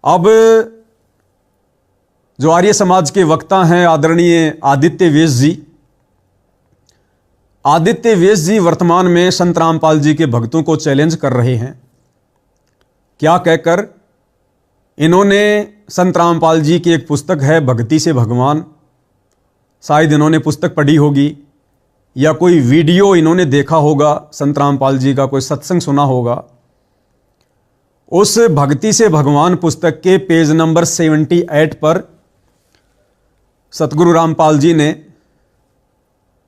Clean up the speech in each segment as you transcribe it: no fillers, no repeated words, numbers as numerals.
अब जो आर्य समाज के वक्ता हैं आदरणीय आदित्य वेश जी वर्तमान में संत रामपाल जी के भक्तों को चैलेंज कर रहे हैं। क्या कहकर? इन्होंने संत रामपाल जी की एक पुस्तक है भक्ति से भगवान, शायद इन्होंने पुस्तक पढ़ी होगी या कोई वीडियो इन्होंने देखा होगा, संत रामपाल जी का कोई सत्संग सुना होगा। उस भक्ति से भगवान पुस्तक के पेज नंबर 78 पर सतगुरु रामपाल जी ने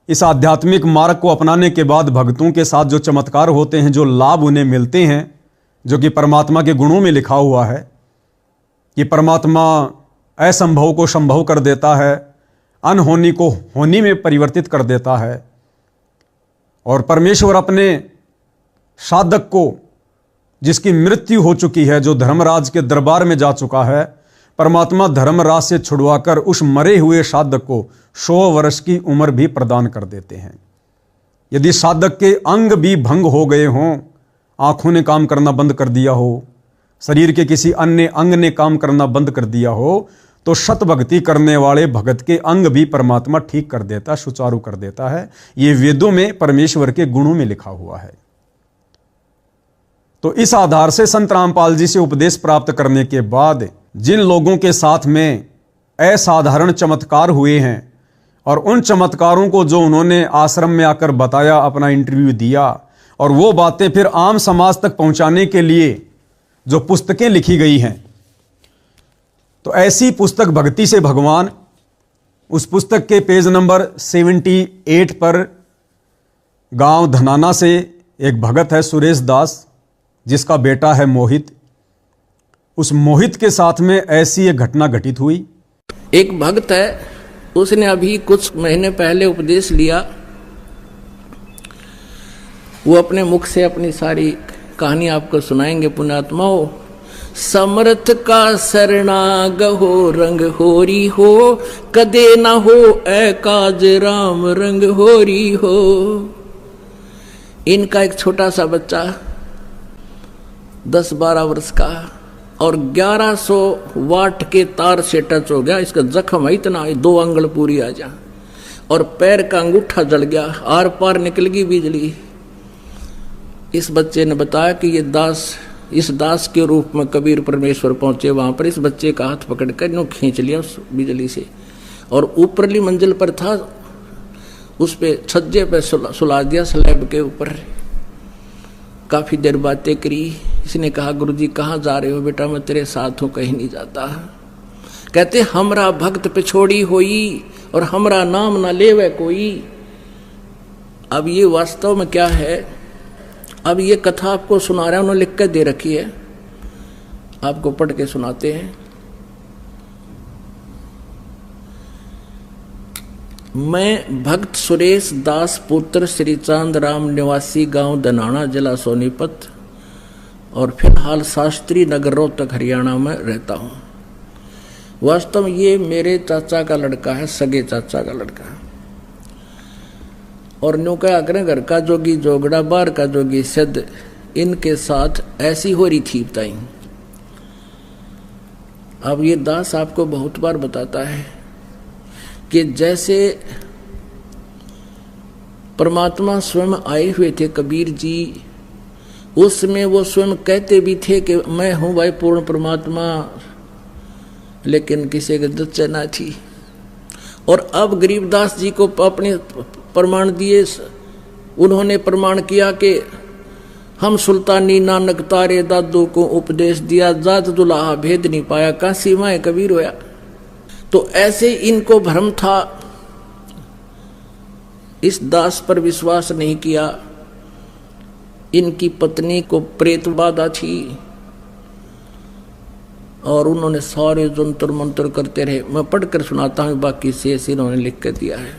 इस आध्यात्मिक मार्ग को अपनाने के बाद भक्तों के साथ जो चमत्कार होते हैं, जो लाभ उन्हें मिलते हैं, जो कि परमात्मा के गुणों में लिखा हुआ है कि परमात्मा असंभव को संभव कर देता है, अनहोनी को होनी में परिवर्तित कर देता है, और परमेश्वर अपने साधक को, जिसकी मृत्यु हो चुकी है, जो धर्मराज के दरबार में जा चुका है, परमात्मा धर्मराज से छुड़वाकर उस मरे हुए साधक को 100 वर्ष की उम्र भी प्रदान कर देते हैं। यदि साधक के अंग भी भंग हो गए हों, आंखों ने काम करना बंद कर दिया हो, शरीर के किसी अन्य अंग ने काम करना बंद कर दिया हो, तो शत भक्ति करने वाले भगत के अंग भी परमात्मा ठीक कर देता, सुचारू कर देता है। ये वेदों में परमेश्वर के गुणों में लिखा हुआ है। तो इस आधार से संत रामपाल जी से उपदेश प्राप्त करने के बाद जिन लोगों के साथ में असाधारण चमत्कार हुए हैं और उन चमत्कारों को जो उन्होंने आश्रम में आकर बताया, अपना इंटरव्यू दिया, और वो बातें फिर आम समाज तक पहुंचाने के लिए जो पुस्तकें लिखी गई हैं, तो ऐसी पुस्तक भक्ति से भगवान, उस पुस्तक के पेज नंबर 78 पर गांव धनाना से एक भगत है सुरेश दास, जिसका बेटा है मोहित। उस मोहित के साथ में ऐसी एक घटना घटित हुई। एक भक्त है, उसने अभी कुछ महीने पहले उपदेश लिया। वो अपने मुख से अपनी सारी कहानी आपको सुनाएंगे। पुण्यात्माओं, समर्थ का शरणाग हो, रंग होरी हो, कदे ना हो ए काज राम, रंग होरी हो। इनका एक छोटा सा बच्चा 10-12 वर्ष का और 1100 वाट के तार से टच हो गया। इसका जख्म है इतना, 2 अंगुल पूरी आ जा, और पैर का अंगूठा जल गया, आर पार निकल गई बिजली। इस बच्चे ने बताया कि ये दास, इस दास के रूप में कबीर परमेश्वर पहुंचे वहां पर। इस बच्चे का हाथ पकड़कर इन्होंने खींच लिया उस बिजली से, और ऊपरली मंजिल पर था, उस पे छज्जे पे सुला दिया, स्लैब के ऊपर। काफी देर बातें करी। इसने कहा, गुरुजी कहाँ जा रहे हो? बेटा मैं तेरे साथ हूं, कहीं नहीं जाता। कहते, हमरा भक्त पे छोड़ी होई और हमरा नाम ना लेवे कोई। अब ये वास्तव में क्या है? अब ये कथा आपको सुना रहे हैं, उन्होंने लिख कर दे रखी है, आपको पढ़ के सुनाते हैं। मैं भक्त सुरेश दास पुत्र श्री चांद राम निवासी गांव दनाना जिला सोनीपत और फिलहाल शास्त्री नगर रोहतक हरियाणा में रहता हूं। वास्तव में ये मेरे चाचा का लड़का है, सगे चाचा का लड़का। और न्यू क्या करें, घर का जोगी जोगड़ा, बाहर का जोगी सिद्ध, इनके साथ ऐसी हो रही थी बताई। अब ये दास आपको बहुत बार बताता है कि जैसे परमात्मा स्वयं आए हुए थे कबीर जी, उसमें वो स्वयं कहते भी थे कि मैं हूं भाई पूर्ण परमात्मा, लेकिन किसी के दच्चे ना थी। और अब गरीबदास जी को अपने प्रमाण दिए, उन्होंने प्रमाण किया कि हम सुल्तानी नानक तारे दादू को उपदेश दिया, जात दुल्हा भेद नहीं पाया, काशी माए कबीर होया। तो ऐसे इनको भ्रम था, इस दास पर विश्वास नहीं किया। इनकी पत्नी को प्रेत बाधा थी और उन्होंने सारे जंतर मंत्र करते रहे। मैं पढ़कर सुनाता हूं, बाकी शेष इन्होंने लिख कर दिया है।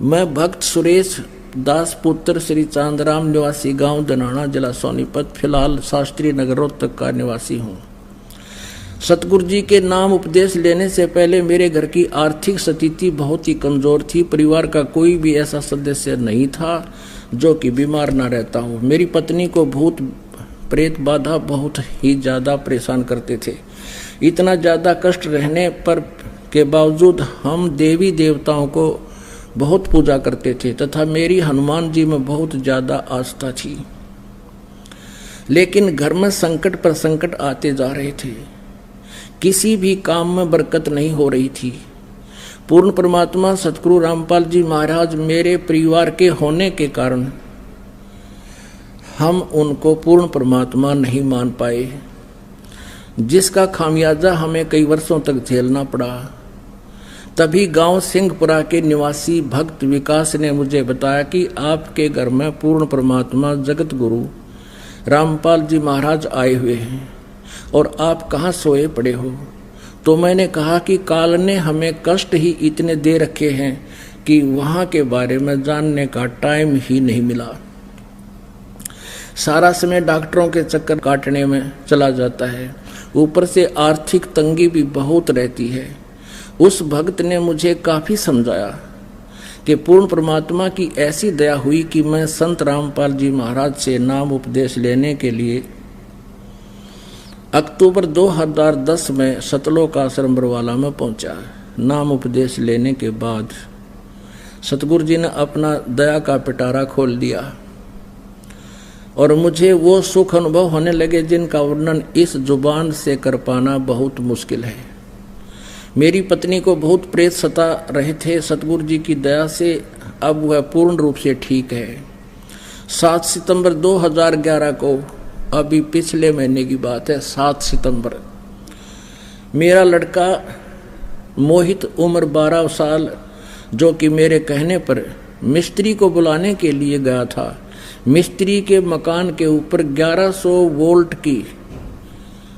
मैं भक्त सुरेश दास पुत्र श्री चांदराम निवासी गांव दनाना जिला सोनीपत, फिलहाल शास्त्री नगर रोहतक का निवासी हूं। सतगुरु जी के नाम उपदेश लेने से पहले मेरे घर की आर्थिक स्थिति बहुत ही कमजोर थी। परिवार का कोई भी ऐसा सदस्य नहीं था जो कि बीमार ना रहता हूँ। मेरी पत्नी को भूत प्रेत बाधा बहुत ही ज़्यादा परेशान करते थे। इतना ज़्यादा कष्ट रहने पर के बावजूद हम देवी देवताओं को बहुत पूजा करते थे तथा मेरी हनुमान जी में बहुत ज़्यादा आस्था थी। लेकिन घर में संकट पर संकट आते जा रहे थे, किसी भी काम में बरकत नहीं हो रही थी। पूर्ण परमात्मा सतगुरु रामपाल जी महाराज मेरे परिवार के होने के कारण हम उनको पूर्ण परमात्मा नहीं मान पाए, जिसका खामियाजा हमें कई वर्षों तक झेलना पड़ा। तभी गांव सिंहपुरा के निवासी भक्त विकास ने मुझे बताया कि आपके घर में पूर्ण परमात्मा जगत गुरु रामपाल जी महाराज आए हुए हैं और आप कहाँ सोए पड़े हो। तो मैंने कहा कि काल ने हमें कष्ट ही इतने दे रखे हैं कि वहाँ के बारे में जानने का टाइम ही नहीं मिला। सारा समय डॉक्टरों के चक्कर काटने में चला जाता है, ऊपर से आर्थिक तंगी भी बहुत रहती है। उस भक्त ने मुझे काफ़ी समझाया कि पूर्ण परमात्मा की ऐसी दया हुई कि मैं संत रामपाल जी महाराज से नाम उपदेश लेने के लिए अक्टूबर 2010 में सतलोक आश्रम बरवाला में पहुंचा। नाम उपदेश लेने के बाद सतगुरु जी ने अपना दया का पिटारा खोल दिया और मुझे वो सुख अनुभव होने लगे जिनका वर्णन इस जुबान से कर पाना बहुत मुश्किल है। मेरी पत्नी को बहुत प्रेत सता रहे थे, सतगुरु जी की दया से अब वह पूर्ण रूप से ठीक है। 7 सितंबर 2011 को, अभी पिछले महीने की बात है, 7 सितंबर, मेरा लड़का मोहित उम्र 12 साल, जो कि मेरे कहने पर मिस्त्री को बुलाने के लिए गया था। मिस्त्री के मकान के ऊपर 1100 वोल्ट की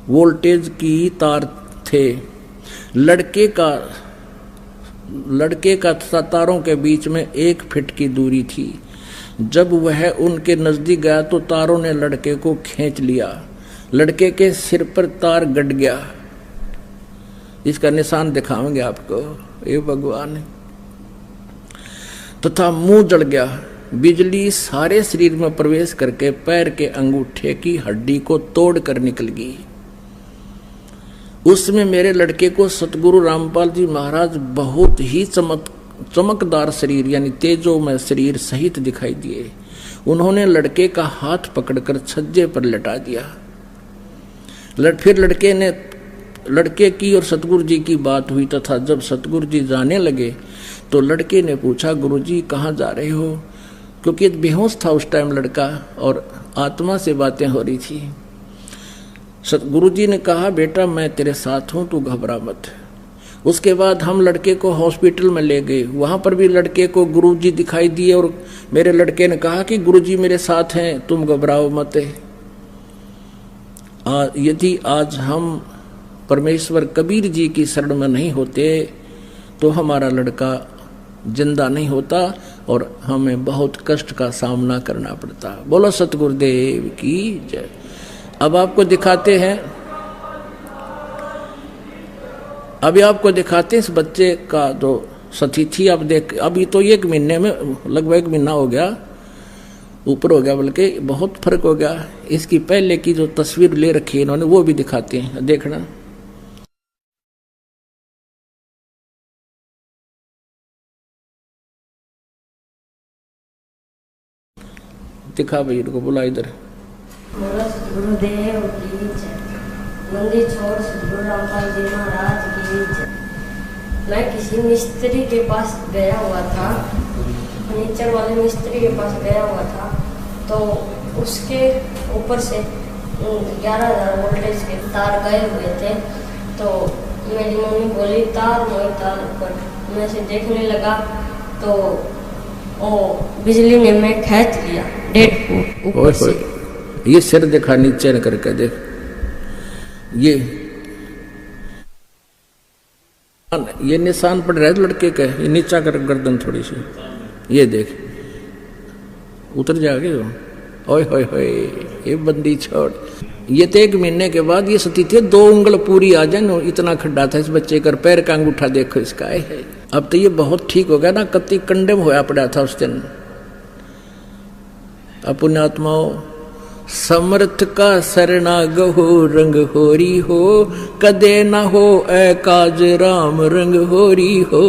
वोल्टेज की तार थे। लड़के का तारों के बीच में 1 फीट की दूरी थी। जब वह उनके नजदीक गया तो तारों ने लड़के को खींच लिया। लड़के के सिर पर तार गड़ गया। इसका निशान दिखाएंगे आपको, ये भगवान, तथा मुंह जल गया। बिजली सारे शरीर में प्रवेश करके पैर के अंगूठे की हड्डी को तोड़ कर निकल गई। उसमें मेरे लड़के को सतगुरु रामपाल जी महाराज बहुत ही चमकदार शरीर यानी तेजो में शरीर सहित दिखाई दिए। उन्होंने लड़के का हाथ पकड़कर छज्जे पर लटा दिया। फिर लड़के की और सतगुरु जी की बात हुई तथा जब सतगुरु जी जाने लगे तो लड़के ने पूछा, गुरु जी कहाँ जा रहे हो? क्योंकि बेहोश था उस टाइम लड़का और आत्मा से बातें हो रही थी। सतगुरु जी ने कहा, बेटा मैं तेरे साथ हूँ, तू घबरा मत। उसके बाद हम लड़के को हॉस्पिटल में ले गए। वहाँ पर भी लड़के को गुरु जी दिखाई दिए और मेरे लड़के ने कहा कि गुरु जी मेरे साथ हैं, तुम घबराओ मत। यदि आज हम परमेश्वर कबीर जी की शरण में नहीं होते तो हमारा लड़का जिंदा नहीं होता और हमें बहुत कष्ट का सामना करना पड़ता। बोलो सतगुरुदेव की जय। अब आपको दिखाते हैं, अभी आपको दिखाते हैं इस बच्चे का जो सतिथि। अब देख, अभी तो 1 महीने में लगभग 1 महीना हो गया, ऊपर हो गया, बल्कि बहुत फर्क हो गया। इसकी पहले की जो तस्वीर ले रखी है इन्होंने वो भी दिखाते हैं, देखना। दिखा भाई, इनको बुला इधर। गुरुदेव की जय। मंदिर छोड़ सतगुरु रामपाल जी महाराज की जय। मैं किसी मिस्त्री के पास गया हुआ था, फर्नीचर वाले मिस्त्री के पास गया हुआ था, तो उसके ऊपर से 11,000 वोल्टेज के तार गए हुए थे। तो मेरी मम्मी बोली तार ऊपर, मैं से देखने लगा तो ओ बिजली ने मैं खींच लिया 1.5 फुट ऊपर से। ये सिर दिखा, नीचे न करके देख, ये निशान पड़ रहा है लड़के का। ये नीचा कर गर्दन थोड़ी सी, ये देख उतर जाएगा। ओए होए होए, ये बंदी छोड़। ये तो 1 महीने के बाद ये स्थिति 2 उंगल पूरी आ जाए, इतना खड्डा था इस बच्चे का। पैर का अंगूठा देखो इसका है। अब तो ये बहुत ठीक हो गया ना, कति कंडेम होया पड़ा था उस दिन। पुण्यात्माओं, समर्थ का शरणाग हो रंग होरी हो, कदे न हो ए काज राम रंग होरी हो।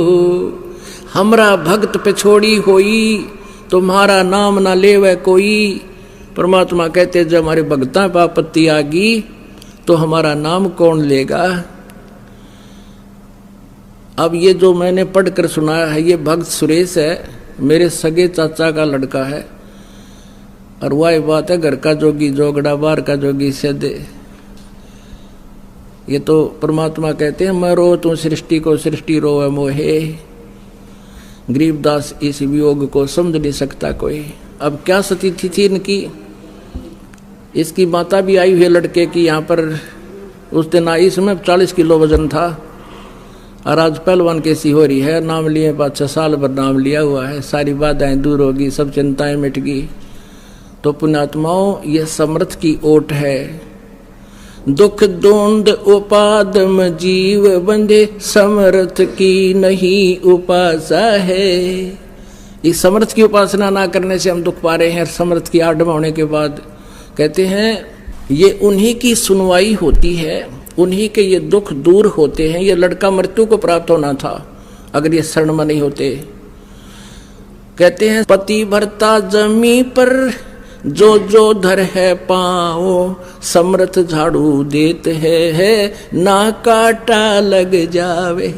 हमरा भक्त पे छोड़ी होई, तुम्हारा नाम ना लेवे कोई। परमात्मा कहते जब हमारे भक्ता पर आपत्ति आगी तो हमारा नाम कौन लेगा। अब ये जो मैंने पढ़कर सुनाया है, ये भक्त सुरेश है, मेरे सगे चाचा का लड़का है। और वही बात है, घर का जोगी जोगड़ा बाहर का जोगी सदे। ये तो परमात्मा कहते हैं मैं रो तू सृष्टि को सृष्टि रोवे मोहे। गरीबदास इस वियोग को समझ नहीं सकता कोई। अब क्या स्थिति थी इनकी। इसकी माता भी आई हुई है लड़के की यहाँ पर। उस दिन आई, इसमें 40 किलो वजन था और आज पहलवान कैसी हो रही है। नाम लिए 5-6 साल भर नाम लिया हुआ है, सारी बाधाएं दूर होगी, सब चिंताएं मिट गई। तो पुण्यात्माओं, ये समर्थ की ओट है। दुख दोंद उपादम जीव बंधे, समर्थ की नहीं उपासा है। इस समर्थ की उपासना ना करने से हम दुख पा रहे हैं। समर्थ की आडम होने के बाद कहते हैं ये उन्हीं की सुनवाई होती है, उन्हीं के ये दुख दूर होते हैं। ये लड़का मृत्यु को प्राप्त होना था अगर ये शरण में नहीं होते। कहते हैं पति भरता जमी पर जो जो धर है पाओ, समर्थ झाड़ू देते है ना काटा लग जावे।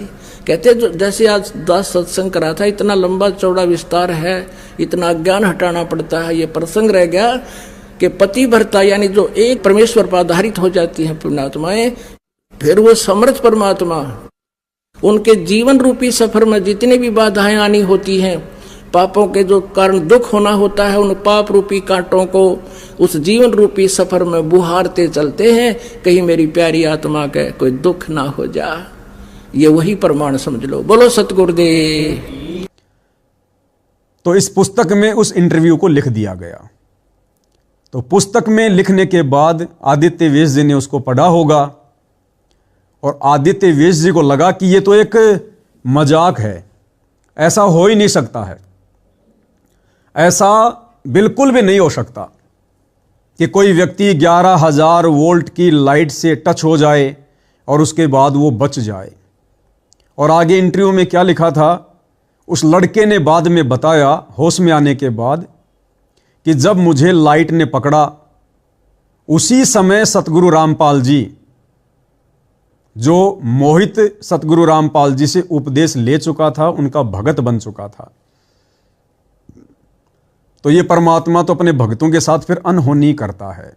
कहते जो जैसे आज दास सत्संग करा था, इतना लंबा चौड़ा विस्तार है, इतना ज्ञान हटाना पड़ता है। ये प्रसंग रह गया कि पति भरता यानी जो एक परमेश्वर पर आधारित हो जाती है पुण्यात्माएं, फिर वो समर्थ परमात्मा उनके जीवन रूपी सफर में जितनी भी बाधाएं आनी होती हैं, पापों के जो कारण दुख होना होता है, उन पाप रूपी कांटों को उस जीवन रूपी सफर में बुहारते चलते हैं, कहीं मेरी प्यारी आत्मा के कोई दुख ना हो जा। ये वही प्रमाण समझ लो। बोलो सतगुरुदेव। तो इस पुस्तक में उस इंटरव्यू को लिख दिया गया। तो पुस्तक में लिखने के बाद आदित्य वेश जी ने उसको पढ़ा होगा और आदित्य वेश जी को लगा कि ये तो एक मजाक है, ऐसा हो ही नहीं सकता है, ऐसा बिल्कुल भी नहीं हो सकता कि कोई व्यक्ति 11,000 वोल्ट की लाइट से टच हो जाए और उसके बाद वो बच जाए। और आगे इंटरव्यू में क्या लिखा था, उस लड़के ने बाद में बताया होश में आने के बाद कि जब मुझे लाइट ने पकड़ा उसी समय सतगुरु रामपाल जी, जो मोहित सतगुरु रामपाल जी से उपदेश ले चुका था, उनका भगत बन चुका था। तो ये परमात्मा तो अपने भक्तों के साथ फिर अनहोनी करता है।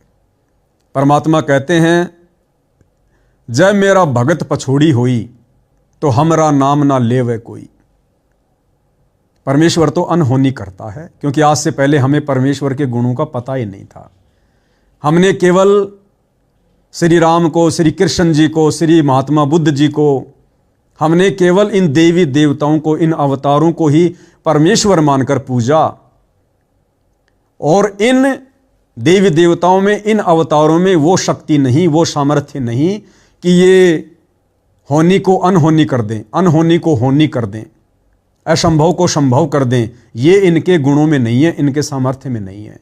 परमात्मा कहते हैं जय मेरा भगत पछोड़ी हुई, तो हमरा नाम ना लेवे कोई। परमेश्वर तो अनहोनी करता है, क्योंकि आज से पहले हमें परमेश्वर के गुणों का पता ही नहीं था। हमने केवल श्री राम को, श्री कृष्ण जी को, श्री महात्मा बुद्ध जी को, हमने केवल इन देवी देवताओं को, इन अवतारों को ही परमेश्वर मानकर पूजा। और इन देवी देवताओं में, इन अवतारों में वो शक्ति नहीं, वो सामर्थ्य नहीं कि ये होनी को अनहोनी कर दें, अनहोनी को होनी कर दें, असंभव को संभव कर दें। ये इनके गुणों में नहीं है, इनके सामर्थ्य में नहीं है।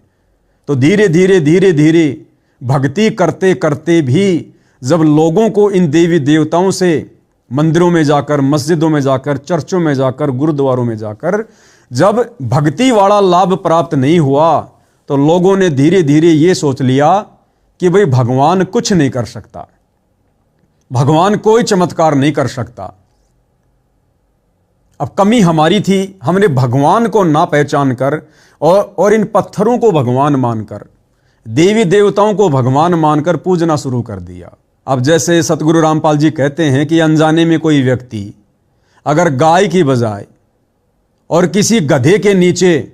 तो धीरे धीरे धीरे धीरे भक्ति करते करते भी जब लोगों को इन देवी देवताओं से मंदिरों में जाकर, मस्जिदों में जाकर, चर्चों में जाकर, गुरुद्वारों में जाकर जब भक्ति वाला लाभ प्राप्त नहीं हुआ, तो लोगों ने धीरे धीरे ये सोच लिया कि भाई भगवान कुछ नहीं कर सकता, भगवान कोई चमत्कार नहीं कर सकता। अब कमी हमारी थी, हमने भगवान को ना पहचान कर और इन पत्थरों को भगवान मानकर, देवी देवताओं को भगवान मानकर पूजना शुरू कर दिया। अब जैसे सतगुरु रामपाल जी कहते हैं कि अनजाने में कोई व्यक्ति अगर गाय की बजाय और किसी गधे के नीचे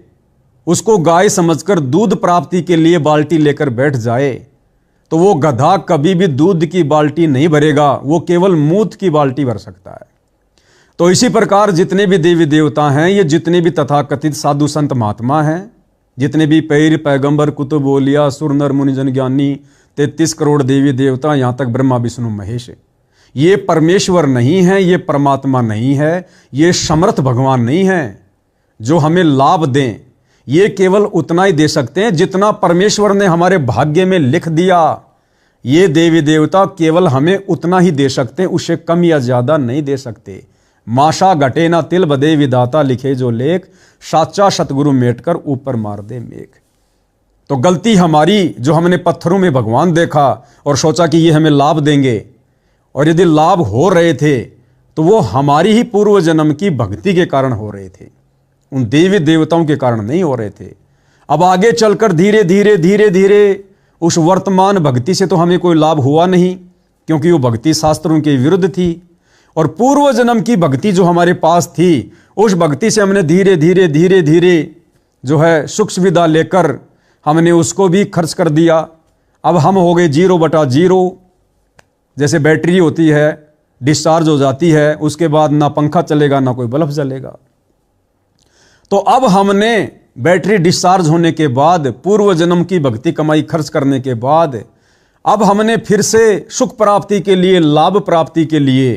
उसको गाय समझकर दूध प्राप्ति के लिए बाल्टी लेकर बैठ जाए, तो वो गधा कभी भी दूध की बाल्टी नहीं भरेगा, वो केवल मूत की बाल्टी भर सकता है। तो इसी प्रकार जितने भी देवी देवता हैं, ये जितने भी तथाकथित साधु संत महात्मा हैं, जितने भी पैर पैगंबर कुतुब ओलिया सुर नर मुनिजन ज्ञानी 33 करोड़ देवी देवता, यहाँ तक ब्रह्मा विष्णु महेश, ये परमेश्वर नहीं है, ये परमात्मा नहीं है, ये समर्थ भगवान नहीं है जो हमें लाभ दें। ये केवल उतना ही दे सकते हैं जितना परमेश्वर ने हमारे भाग्य में लिख दिया। ये देवी देवता केवल हमें उतना ही दे सकते हैं, उससे कम या ज्यादा नहीं दे सकते। माशा घटे ना तिल बदे विधाता लिखे जो लेख, साचा सतगुरु मेटकर ऊपर मार दे मेघ। तो गलती हमारी जो हमने पत्थरों में भगवान देखा और सोचा कि ये हमें लाभ देंगे, और यदि लाभ हो रहे थे तो वो हमारी ही पूर्व जन्म की भक्ति के कारण हो रहे थे, उन देवी देवताओं के कारण नहीं हो रहे थे। अब आगे चलकर धीरे धीरे धीरे धीरे उस वर्तमान भक्ति से तो हमें कोई लाभ हुआ नहीं, क्योंकि वो भक्ति शास्त्रों के विरुद्ध थी। और पूर्व जन्म की भक्ति जो हमारे पास थी, उस भक्ति से हमने धीरे धीरे धीरे धीरे जो है सुख सुविधा लेकर हमने उसको भी खर्च कर दिया। अब हम हो गए 0/0। जैसे बैटरी होती है, डिस्चार्ज हो जाती है, उसके बाद ना पंखा चलेगा ना कोई बल्ब जलेगा। तो अब हमने बैटरी डिस्चार्ज होने के बाद, पूर्व जन्म की भक्ति कमाई खर्च करने के बाद, अब हमने फिर से सुख प्राप्ति के लिए, लाभ प्राप्ति के लिए,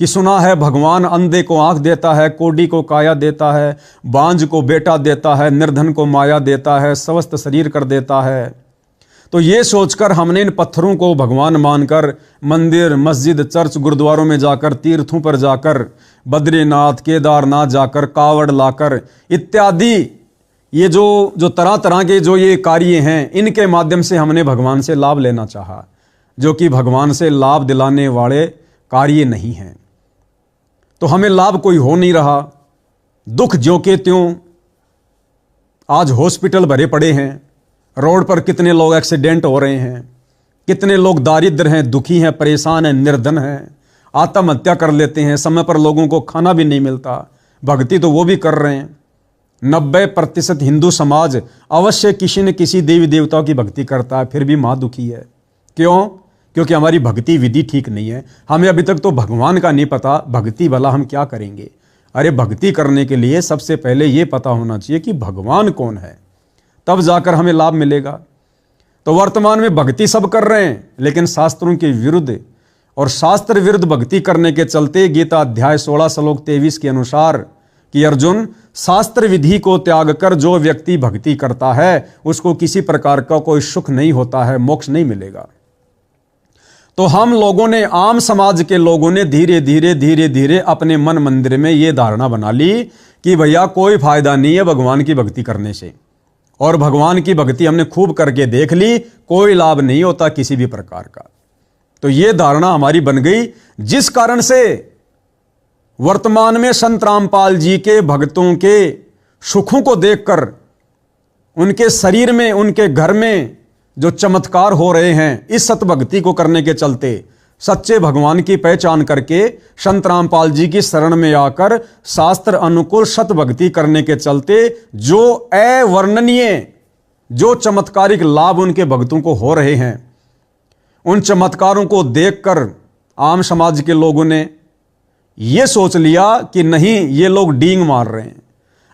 कि सुना है भगवान अंधे को आंख देता है, कोढ़ी को काया देता है, बांझ को बेटा देता है, निर्धन को माया देता है, स्वस्थ शरीर कर देता है। तो ये सोचकर हमने इन पत्थरों को भगवान मानकर मंदिर, मस्जिद, चर्च, गुरुद्वारों में जाकर, तीर्थों पर जाकर, बद्रीनाथ, केदारनाथ जाकर, कावड़ लाकर इत्यादि, ये जो तरह तरह के जो ये कार्य हैं, इनके माध्यम से हमने भगवान से लाभ लेना चाहा, जो कि भगवान से लाभ दिलाने वाले कार्य नहीं हैं। तो हमें लाभ कोई हो नहीं रहा। दुख ज्यों के त्यों, आज हॉस्पिटल भरे पड़े हैं, रोड पर कितने लोग एक्सीडेंट हो रहे हैं, कितने लोग दारिद्र हैं, दुखी हैं, परेशान हैं, निर्धन हैं, आत्महत्या कर लेते हैं, समय पर लोगों को खाना भी नहीं मिलता। भक्ति तो वो भी कर रहे हैं। 90% हिंदू समाज अवश्य किसी न किसी देवी देवताओं की भक्ति करता है, फिर भी मां दुखी है। क्यों? क्योंकि हमारी भक्ति विधि ठीक नहीं है। हमें अभी तक तो भगवान का नहीं पता, भक्ति भला हम क्या करेंगे। अरे भक्ति करने के लिए सबसे पहले ये पता होना चाहिए कि भगवान कौन है, तब जाकर हमें लाभ मिलेगा। तो वर्तमान में भक्ति सब कर रहे हैं, लेकिन शास्त्रों के विरुद्ध, और शास्त्र विरुद्ध भक्ति करने के चलते गीता अध्याय 16 श्लोक 23 के अनुसार कि अर्जुन, शास्त्र विधि को त्याग कर जो व्यक्ति भक्ति करता है उसको किसी प्रकार का कोई सुख नहीं होता है, मोक्ष नहीं मिलेगा। तो हम लोगों ने, आम समाज के लोगों ने धीरे धीरे धीरे धीरे अपने मन मंदिर में ये धारणा बना ली कि भैया कोई फायदा नहीं है भगवान की भक्ति करने से, और भगवान की भक्ति हमने खूब करके देख ली, कोई लाभ नहीं होता किसी भी प्रकार का। तो ये धारणा हमारी बन गई, जिस कारण से वर्तमान में संत रामपाल जी के भक्तों के सुखों को देखकर, उनके शरीर में, उनके घर में जो चमत्कार हो रहे हैं, इस सत भक्ति को करने के चलते, सच्चे भगवान की पहचान करके संत रामपाल जी की शरण में आकर शास्त्र अनुकूल सत भक्ति करने के चलते जो अवर्णनीय, जो चमत्कारिक लाभ उनके भक्तों को हो रहे हैं, उन चमत्कारों को देखकर आम समाज के लोगों ने यह सोच लिया कि नहीं, ये लोग डींग मार रहे हैं,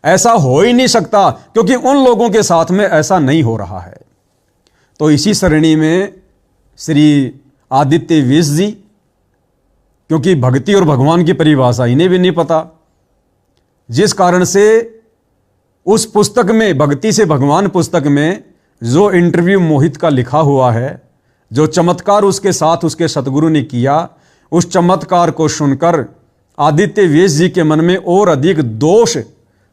ऐसा हो ही नहीं सकता, क्योंकि उन लोगों के साथ में ऐसा नहीं हो रहा है। तो इसी श्रेणी में श्री आदित्य विष जी, क्योंकि भक्ति और भगवान की परिभाषा इन्हें भी नहीं पता, जिस कारण से उस पुस्तक में, भक्ति से भगवान पुस्तक में जो इंटरव्यू मोहित का लिखा हुआ है, जो चमत्कार उसके साथ उसके सतगुरु ने किया, उस चमत्कार को सुनकर आदित्य विष जी के मन में और अधिक दोष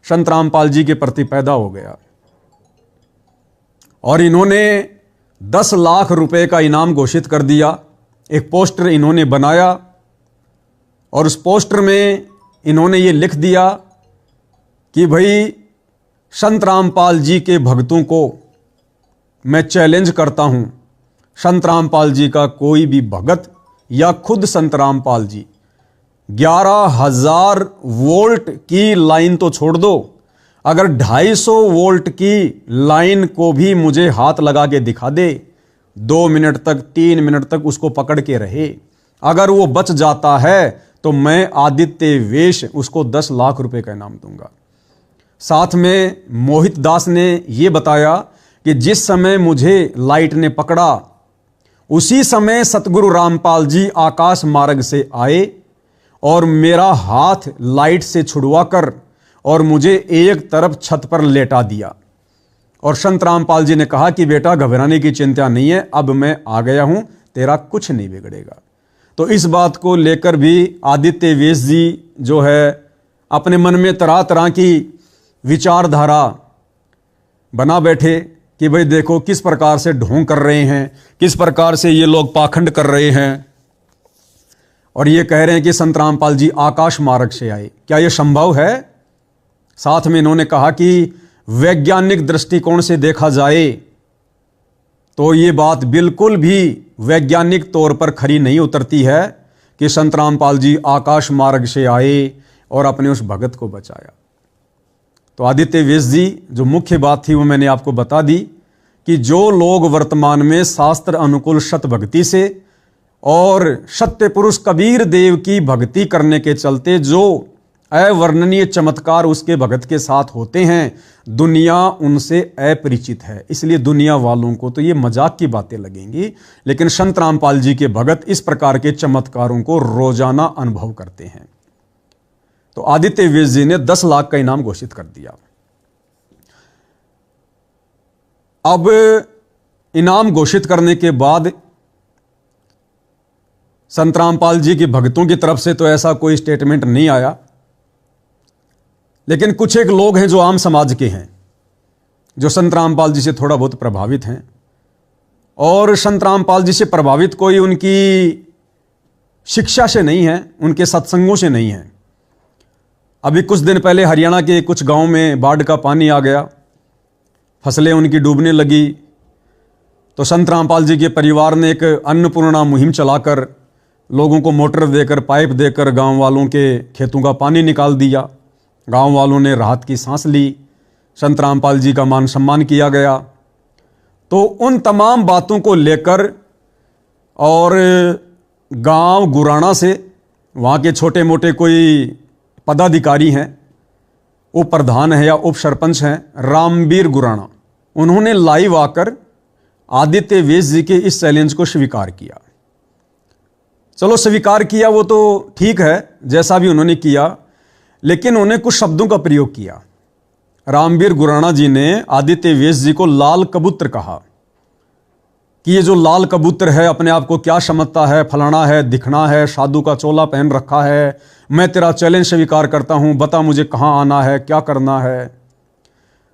संत रामपाल जी के प्रति पैदा हो गया, और इन्होंने 10 लाख रुपए का इनाम घोषित कर दिया। एक पोस्टर इन्होंने बनाया, और उस पोस्टर में इन्होंने ये लिख दिया कि भाई संत रामपाल जी के भक्तों को मैं चैलेंज करता हूं, संत रामपाल जी का कोई भी भगत या खुद संत रामपाल जी 11,000 वोल्ट की लाइन तो छोड़ दो, अगर 250 वोल्ट की लाइन को भी मुझे हाथ लगा के दिखा दे, 2 मिनट तक 3 मिनट तक उसको पकड़ के रहे, अगर वो बच जाता है तो मैं आदित्य वेश उसको 10 लाख रुपए का इनाम दूंगा। साथ में मोहित दास ने यह बताया कि जिस समय मुझे लाइट ने पकड़ा, उसी समय सतगुरु रामपाल जी आकाश मार्ग से आए और मेरा हाथ लाइट से छुड़वा कर और मुझे एक तरफ छत पर लेटा दिया। और संत रामपाल जी ने कहा कि बेटा घबराने की चिंता नहीं है, अब मैं आ गया हूं, तेरा कुछ नहीं बिगड़ेगा। तो इस बात को लेकर भी आदित्य वेश जी जो है अपने मन में तरह तरह की विचारधारा बना बैठे कि भाई देखो किस प्रकार से ढोंग कर रहे हैं, किस प्रकार से ये लोग पाखंड कर रहे हैं, और ये कह रहे हैं कि संत रामपाल जी आकाश मार्ग से आए। क्या ये संभव है? साथ में इन्होंने कहा कि वैज्ञानिक दृष्टिकोण से देखा जाए तो ये बात बिल्कुल भी वैज्ञानिक तौर पर खरी नहीं उतरती है कि संत रामपाल जी आकाश मार्ग से आए और अपने उस भगत को बचाया। तो आदित्य वेश जी जो मुख्य बात थी वो मैंने आपको बता दी कि जो लोग वर्तमान में शास्त्र अनुकूल सत भक्ति से और सत्य पुरुष कबीर देव की भक्ति करने के चलते जो अवर्णनीय चमत्कार उसके भगत के साथ होते हैं, दुनिया उनसे अपरिचित है। इसलिए दुनिया वालों को तो ये मजाक की बातें लगेंगी, लेकिन संत रामपाल जी के भगत इस प्रकार के चमत्कारों को रोजाना अनुभव करते हैं। तो आदित्य वेश जी ने 10 लाख का इनाम घोषित कर दिया। अब इनाम घोषित करने के बाद संत रामपाल जी के भक्तों की तरफ से तो ऐसा कोई स्टेटमेंट नहीं आया, लेकिन कुछ एक लोग हैं जो आम समाज के हैं, जो संत रामपाल जी से थोड़ा बहुत प्रभावित हैं, और संत रामपाल जी से प्रभावित कोई उनकी शिक्षा से नहीं है, उनके सत्संगों से नहीं है। अभी कुछ दिन पहले हरियाणा के कुछ गांव में बाढ़ का पानी आ गया, फसलें उनकी डूबने लगी, तो संत रामपाल जी के परिवार ने एक अन्नपूर्णा मुहिम चलाकर लोगों को मोटर देकर, पाइप देकर गांव वालों के खेतों का पानी निकाल दिया। गांव वालों ने राहत की सांस ली, संत रामपाल जी का मान सम्मान किया गया। तो उन तमाम बातों को लेकर और गांव गुराना से वहाँ के छोटे मोटे कोई पदाधिकारी हैं, उप प्रधान है या उप सरपंच हैं, रामवीर गुराना, उन्होंने लाइव आकर आदित्य वेश जी के इस चैलेंज को स्वीकार किया। चलो स्वीकार किया वो तो ठीक है, जैसा भी उन्होंने किया, लेकिन उन्हें कुछ शब्दों का प्रयोग किया। रामवीर गुराना जी ने आदित्य वेश जी को लाल कबूतर कहा कि ये जो लाल कबूतर है अपने आप को क्या समझता है, फलाना है, दिखना है, साधु का चोला पहन रखा है, मैं तेरा चैलेंज स्वीकार करता हूं, बता मुझे कहां आना है, क्या करना है।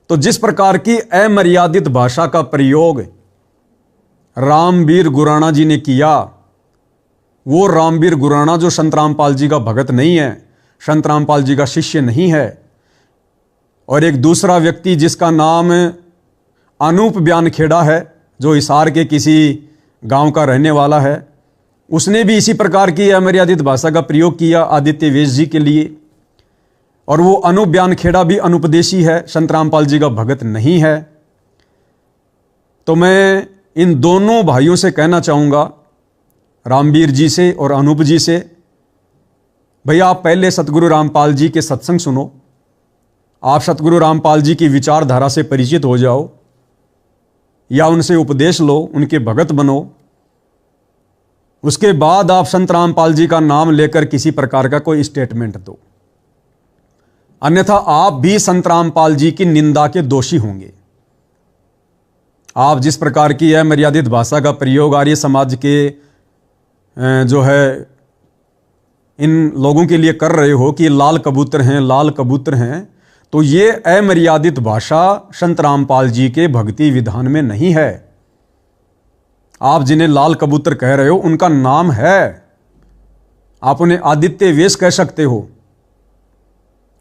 तो जिस प्रकार की अमर्यादित भाषा का प्रयोग रामवीर गुराना जी ने किया, वो रामवीर गुराना जो संत रामपाल जी का भगत नहीं है, संत रामपाल जी का शिष्य नहीं है, और एक दूसरा व्यक्ति जिसका नाम अनूप ब्यानखेड़ा है, जो हिसार के किसी गांव का रहने वाला है, उसने भी इसी प्रकार की अमर्यादित भाषा का प्रयोग किया आदित्य वेश जी के लिए। और वो अनूप ब्यानखेड़ा भी अनुपदेशी है, संत रामपाल जी का भगत नहीं है। तो मैं इन दोनों भाइयों से कहना चाहूँगा, रामवीर जी से और अनूप जी से, भैया आप पहले सतगुरु रामपाल जी के सत्संग सुनो, आप सतगुरु रामपाल जी की विचारधारा से परिचित हो जाओ, या उनसे उपदेश लो, उनके भगत बनो। उसके बाद आप संत रामपाल जी का नाम लेकर किसी प्रकार का कोई स्टेटमेंट दो, अन्यथा आप भी संत रामपाल जी की निंदा के दोषी होंगे। आप जिस प्रकार की अमर्यादित भाषा का प्रयोग आर्य समाज के जो है इन लोगों के लिए कर रहे हो कि लाल कबूतर हैं, लाल कबूतर हैं, तो ये अमर्यादित भाषा संत रामपाल जी के भक्ति विधान में नहीं है। आप जिन्हें लाल कबूतर कह रहे हो उनका नाम है, आप उन्हें आदित्य वेश कह सकते हो,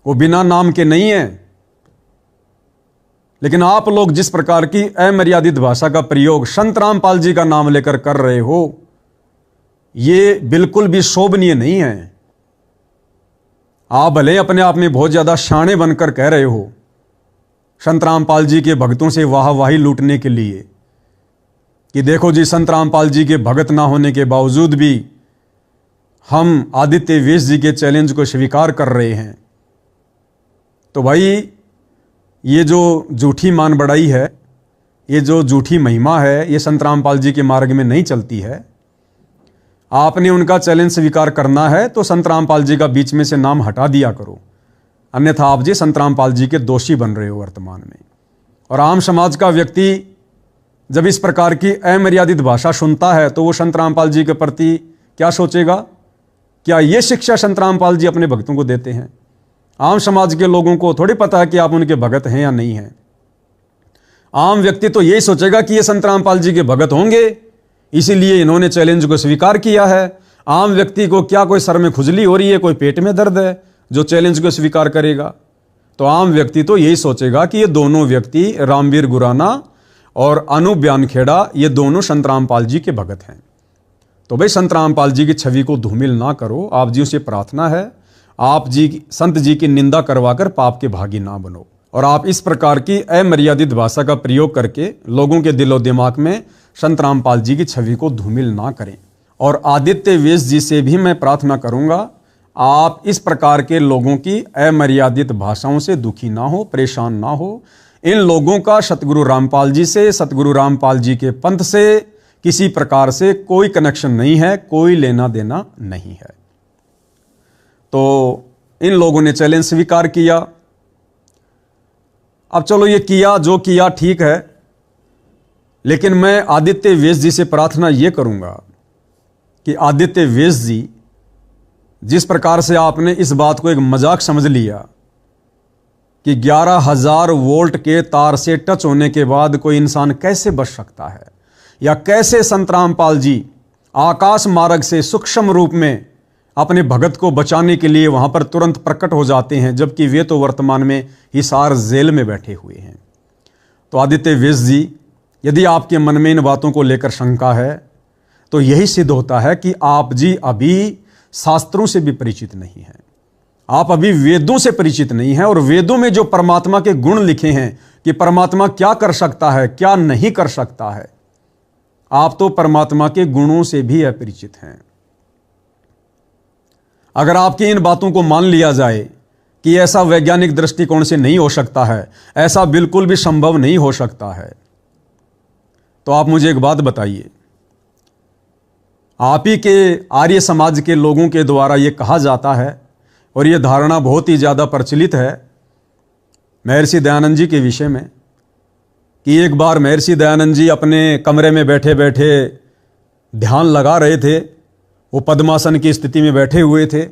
वो बिना नाम के नहीं है। लेकिन आप लोग जिस प्रकार की अमर्यादित भाषा का प्रयोग संत रामपाल जी का नाम लेकर कर रहे हो, ये बिल्कुल भी शोभनीय नहीं है। आप भले अपने आप में बहुत ज्यादा शाणे बनकर कह रहे हो संत रामपाल जी के भक्तों से वाहवाही लूटने के लिए कि देखो जी संत रामपाल जी के भगत ना होने के बावजूद भी हम आदित्य वेश जी के चैलेंज को स्वीकार कर रहे हैं। तो भाई ये जो झूठी मान बढ़ाई है, ये जो झूठी महिमा है, ये संत रामपाल जी के मार्ग में नहीं चलती है। आपने उनका चैलेंज स्वीकार करना है तो संत रामपाल जी का बीच में से नाम हटा दिया करो, अन्यथा आप जी संत रामपाल जी के दोषी बन रहे हो वर्तमान में। और आम समाज का व्यक्ति जब इस प्रकार की अमर्यादित भाषा सुनता है तो वो संत रामपाल जी के प्रति क्या सोचेगा? क्या ये शिक्षा संत रामपाल जी अपने भक्तों को देते हैं? आम समाज के लोगों को थोड़ी पता है कि आप उनके भगत हैं या नहीं हैं। आम व्यक्ति तो यही सोचेगा कि ये संत रामपाल जी के भगत होंगे, इसीलिए इन्होंने चैलेंज को स्वीकार किया है। आम व्यक्ति को क्या कोई सर में खुजली हो रही है, कोई पेट में दर्द है जो चैलेंज को स्वीकार करेगा? तो आम व्यक्ति तो यही सोचेगा कि ये दोनों व्यक्ति रामवीर गुराना और अनूप ब्यानखेड़ा ये दोनों संत रामपाल जी के भगत हैं। तो भाई संत रामपाल जी की छवि को धूमिल ना करो। आप जी से प्रार्थना है, आप जी संत जी की निंदा करवाकर पाप के भागी ना बनो, और आप इस प्रकार की अमर्यादित भाषा का प्रयोग करके लोगों के दिलो दिमाग में संत रामपाल जी की छवि को धूमिल ना करें। और आदित्य वेश जी से भी मैं प्रार्थना करूंगा, आप इस प्रकार के लोगों की अमर्यादित भाषाओं से दुखी ना हो, परेशान ना हो। इन लोगों का सतगुरु रामपाल जी से, सतगुरु रामपाल जी के पंथ से किसी प्रकार से कोई कनेक्शन नहीं है, कोई लेना देना नहीं है। तो इन लोगों ने चैलेंज स्वीकार किया। अब चलो ये किया जो किया ठीक है, लेकिन मैं आदित्य वेश जी से प्रार्थना ये करूंगा कि आदित्य वेश जी, जिस प्रकार से आपने इस बात को एक मजाक समझ लिया कि 11,000 वोल्ट के तार से टच होने के बाद कोई इंसान कैसे बच सकता है, या कैसे संत रामपाल जी आकाश मार्ग से सूक्ष्म रूप में अपने भगत को बचाने के लिए वहां पर तुरंत प्रकट हो जाते हैं, जबकि वे तो वर्तमान में हिसार जेल में बैठे हुए हैं। तो आदित्य वेश जी, यदि आपके मन में इन बातों को लेकर शंका है तो यही सिद्ध होता है कि आप जी अभी शास्त्रों से भी परिचित नहीं हैं, आप अभी वेदों से परिचित नहीं हैं। और वेदों में जो परमात्मा के गुण लिखे हैं कि परमात्मा क्या कर सकता है, क्या नहीं कर सकता है, आप तो परमात्मा के गुणों से भी अपरिचित हैं। अगर आपकी इन बातों को मान लिया जाए कि ऐसा वैज्ञानिक दृष्टिकोण से नहीं हो सकता है, ऐसा बिल्कुल भी संभव नहीं हो सकता है, तो आप मुझे एक बात बताइए, आप ही के आर्य समाज के लोगों के द्वारा यह कहा जाता है और यह धारणा बहुत ही ज़्यादा प्रचलित है महर्षि दयानंद जी के विषय में कि एक बार महर्षि दयानंद जी अपने कमरे में बैठे बैठे ध्यान लगा रहे थे। वो पद्मासन की स्थिति में बैठे हुए थे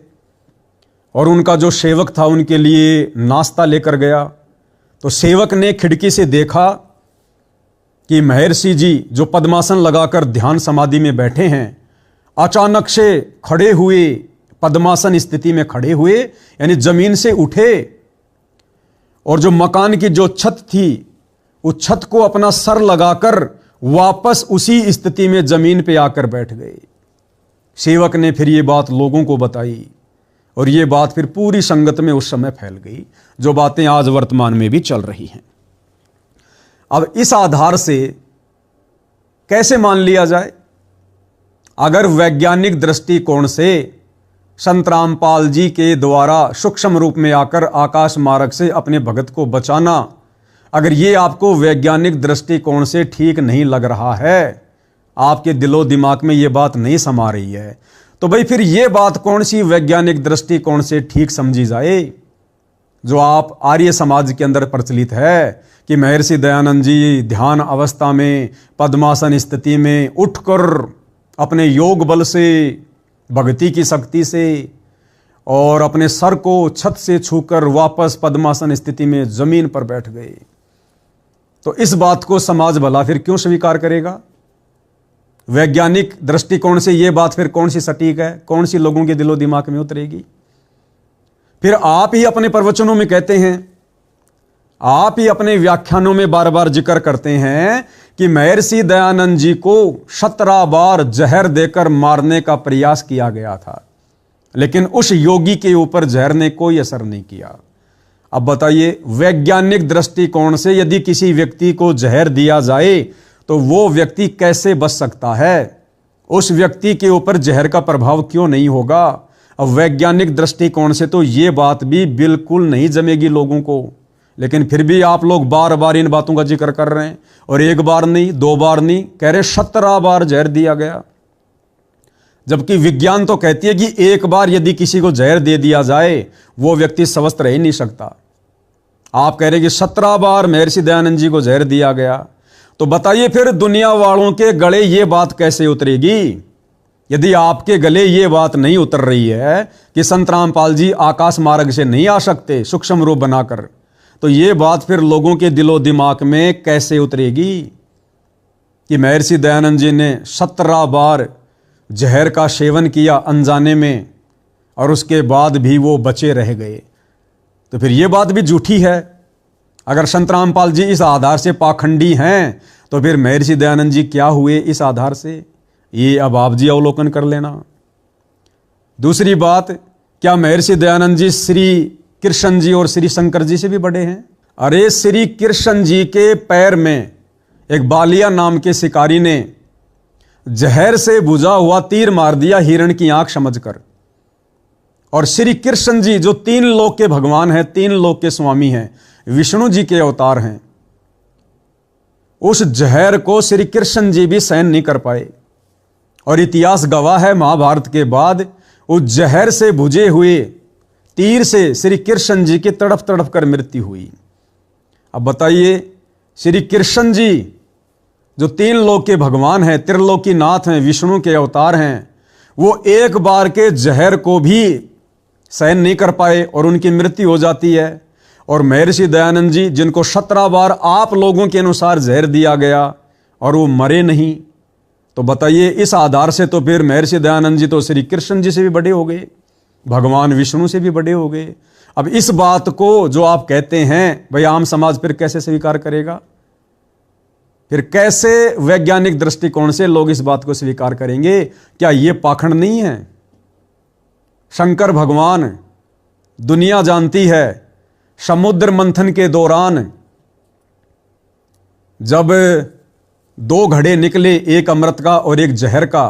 और उनका जो सेवक था उनके लिए नाश्ता लेकर गया। तो सेवक ने खिड़की से देखा कि महर्षि जी जो पद्मासन लगाकर ध्यान समाधि में बैठे हैं, अचानक से खड़े हुए, पद्मासन स्थिति में खड़े हुए, यानी जमीन से उठे और जो मकान की जो छत थी उस छत को अपना सर लगाकर वापस उसी स्थिति में जमीन पे आकर बैठ गए। सेवक ने फिर ये बात लोगों को बताई और ये बात फिर पूरी संगत में उस समय फैल गई, जो बातें आज वर्तमान में भी चल रही हैं। अब इस आधार से कैसे मान लिया जाए? अगर वैज्ञानिक दृष्टिकोण से संत रामपाल जी के द्वारा सूक्ष्म रूप में आकर आकाश मार्ग से अपने भगत को बचाना, अगर ये आपको वैज्ञानिक दृष्टिकोण से ठीक नहीं लग रहा है, आपके दिलो दिमाग में ये बात नहीं समा रही है, तो भाई फिर ये बात कौन सी वैज्ञानिक दृष्टिकोण से ठीक समझी जाए जो आप आर्य समाज के अंदर प्रचलित है कि महर्षि दयानंद जी ध्यान अवस्था में पद्मासन स्थिति में उठकर अपने योग बल से, भक्ति की शक्ति से और अपने सर को छत से छूकर वापस पद्मासन स्थिति में जमीन पर बैठ गए। तो इस बात को समाज भला फिर क्यों स्वीकार करेगा? वैज्ञानिक दृष्टिकोण से यह बात फिर कौन सी सटीक है, कौन सी लोगों के दिलो दिमाग में उतरेगी? फिर आप ही अपने प्रवचनों में कहते हैं, आप ही अपने व्याख्यानों में बार बार जिक्र करते हैं कि महर्षि दयानंद जी को 17 बार जहर देकर मारने का प्रयास किया गया था, लेकिन उस योगी के ऊपर जहर ने कोई असर नहीं किया। अब बताइए, वैज्ञानिक दृष्टिकोण से यदि किसी व्यक्ति को जहर दिया जाए तो वो व्यक्ति कैसे बच सकता है? उस व्यक्ति के ऊपर जहर का प्रभाव क्यों नहीं होगा? अब वैज्ञानिक दृष्टिकोण से तो ये बात भी बिल्कुल नहीं जमेगी लोगों को, लेकिन फिर भी आप लोग बार बार इन बातों का जिक्र कर रहे हैं, और एक बार नहीं, 2 बार नहीं, कह रहे 17 बार जहर दिया गया। जबकि विज्ञान तो कहती है कि एक बार यदि किसी को जहर दे दिया जाए वो व्यक्ति स्वस्थ रह ही नहीं सकता। आप कह रहे कि 17 बार महर्षि दयानंद जी को जहर दिया गया, तो बताइए फिर दुनिया वालों के गले ये बात कैसे उतरेगी? यदि आपके गले ये बात नहीं उतर रही है कि संत रामपाल जी आकाश मार्ग से नहीं आ सकते सूक्ष्म रूप बनाकर, तो ये बात फिर लोगों के दिलो दिमाग में कैसे उतरेगी कि महर्षि दयानंद जी ने 17 बार जहर का सेवन किया अनजाने में और उसके बाद भी वो बचे रह गए? तो फिर ये बात भी झूठी है। अगर संत रामपाल जी इस आधार से पाखंडी हैं तो फिर महर्षि दयानंद जी क्या हुए इस आधार से? ये अब आप जी अवलोकन कर लेना। दूसरी बात, क्या महर्षि दयानंद जी श्री कृष्ण जी और श्री शंकर जी से भी बड़े हैं? अरे श्री कृष्ण जी के पैर में एक बालिया नाम के शिकारी ने जहर से बुझा हुआ तीर मार दिया हिरण की आंख समझकर, और श्री कृष्ण जी जो 3 लोक के भगवान हैं, 3 लोक के स्वामी हैं, विष्णु जी के अवतार हैं, उस जहर को श्री कृष्ण जी भी सहन नहीं कर पाए। और इतिहास गवाह है, महाभारत के बाद उस जहर से बुझे हुए तीर से श्री कृष्ण जी की तड़प तड़प कर मृत्यु हुई। अब बताइए, श्री कृष्ण जी जो 3 लोक के भगवान हैं, त्रिलोकी नाथ हैं, विष्णु के अवतार हैं, वो एक बार के जहर को भी सहन नहीं कर पाए और उनकी मृत्यु हो जाती है। और महर्षि दयानंद जी जिनको 17 बार आप लोगों के अनुसार जहर दिया गया और वो मरे नहीं, तो बताइए इस आधार से तो फिर महर्षि दयानंद जी तो श्री कृष्ण जी से भी बड़े हो गए, भगवान विष्णु से भी बड़े हो गए। अब इस बात को जो आप कहते हैं भाई आम समाज फिर कैसे स्वीकार करेगा? फिर कैसे वैज्ञानिक दृष्टिकोण से लोग इस बात को स्वीकार करेंगे? क्या ये पाखंड नहीं है? शंकर भगवान, दुनिया जानती है, समुद्र मंथन के दौरान जब 2 घड़े निकले, एक अमृत का और एक जहर का,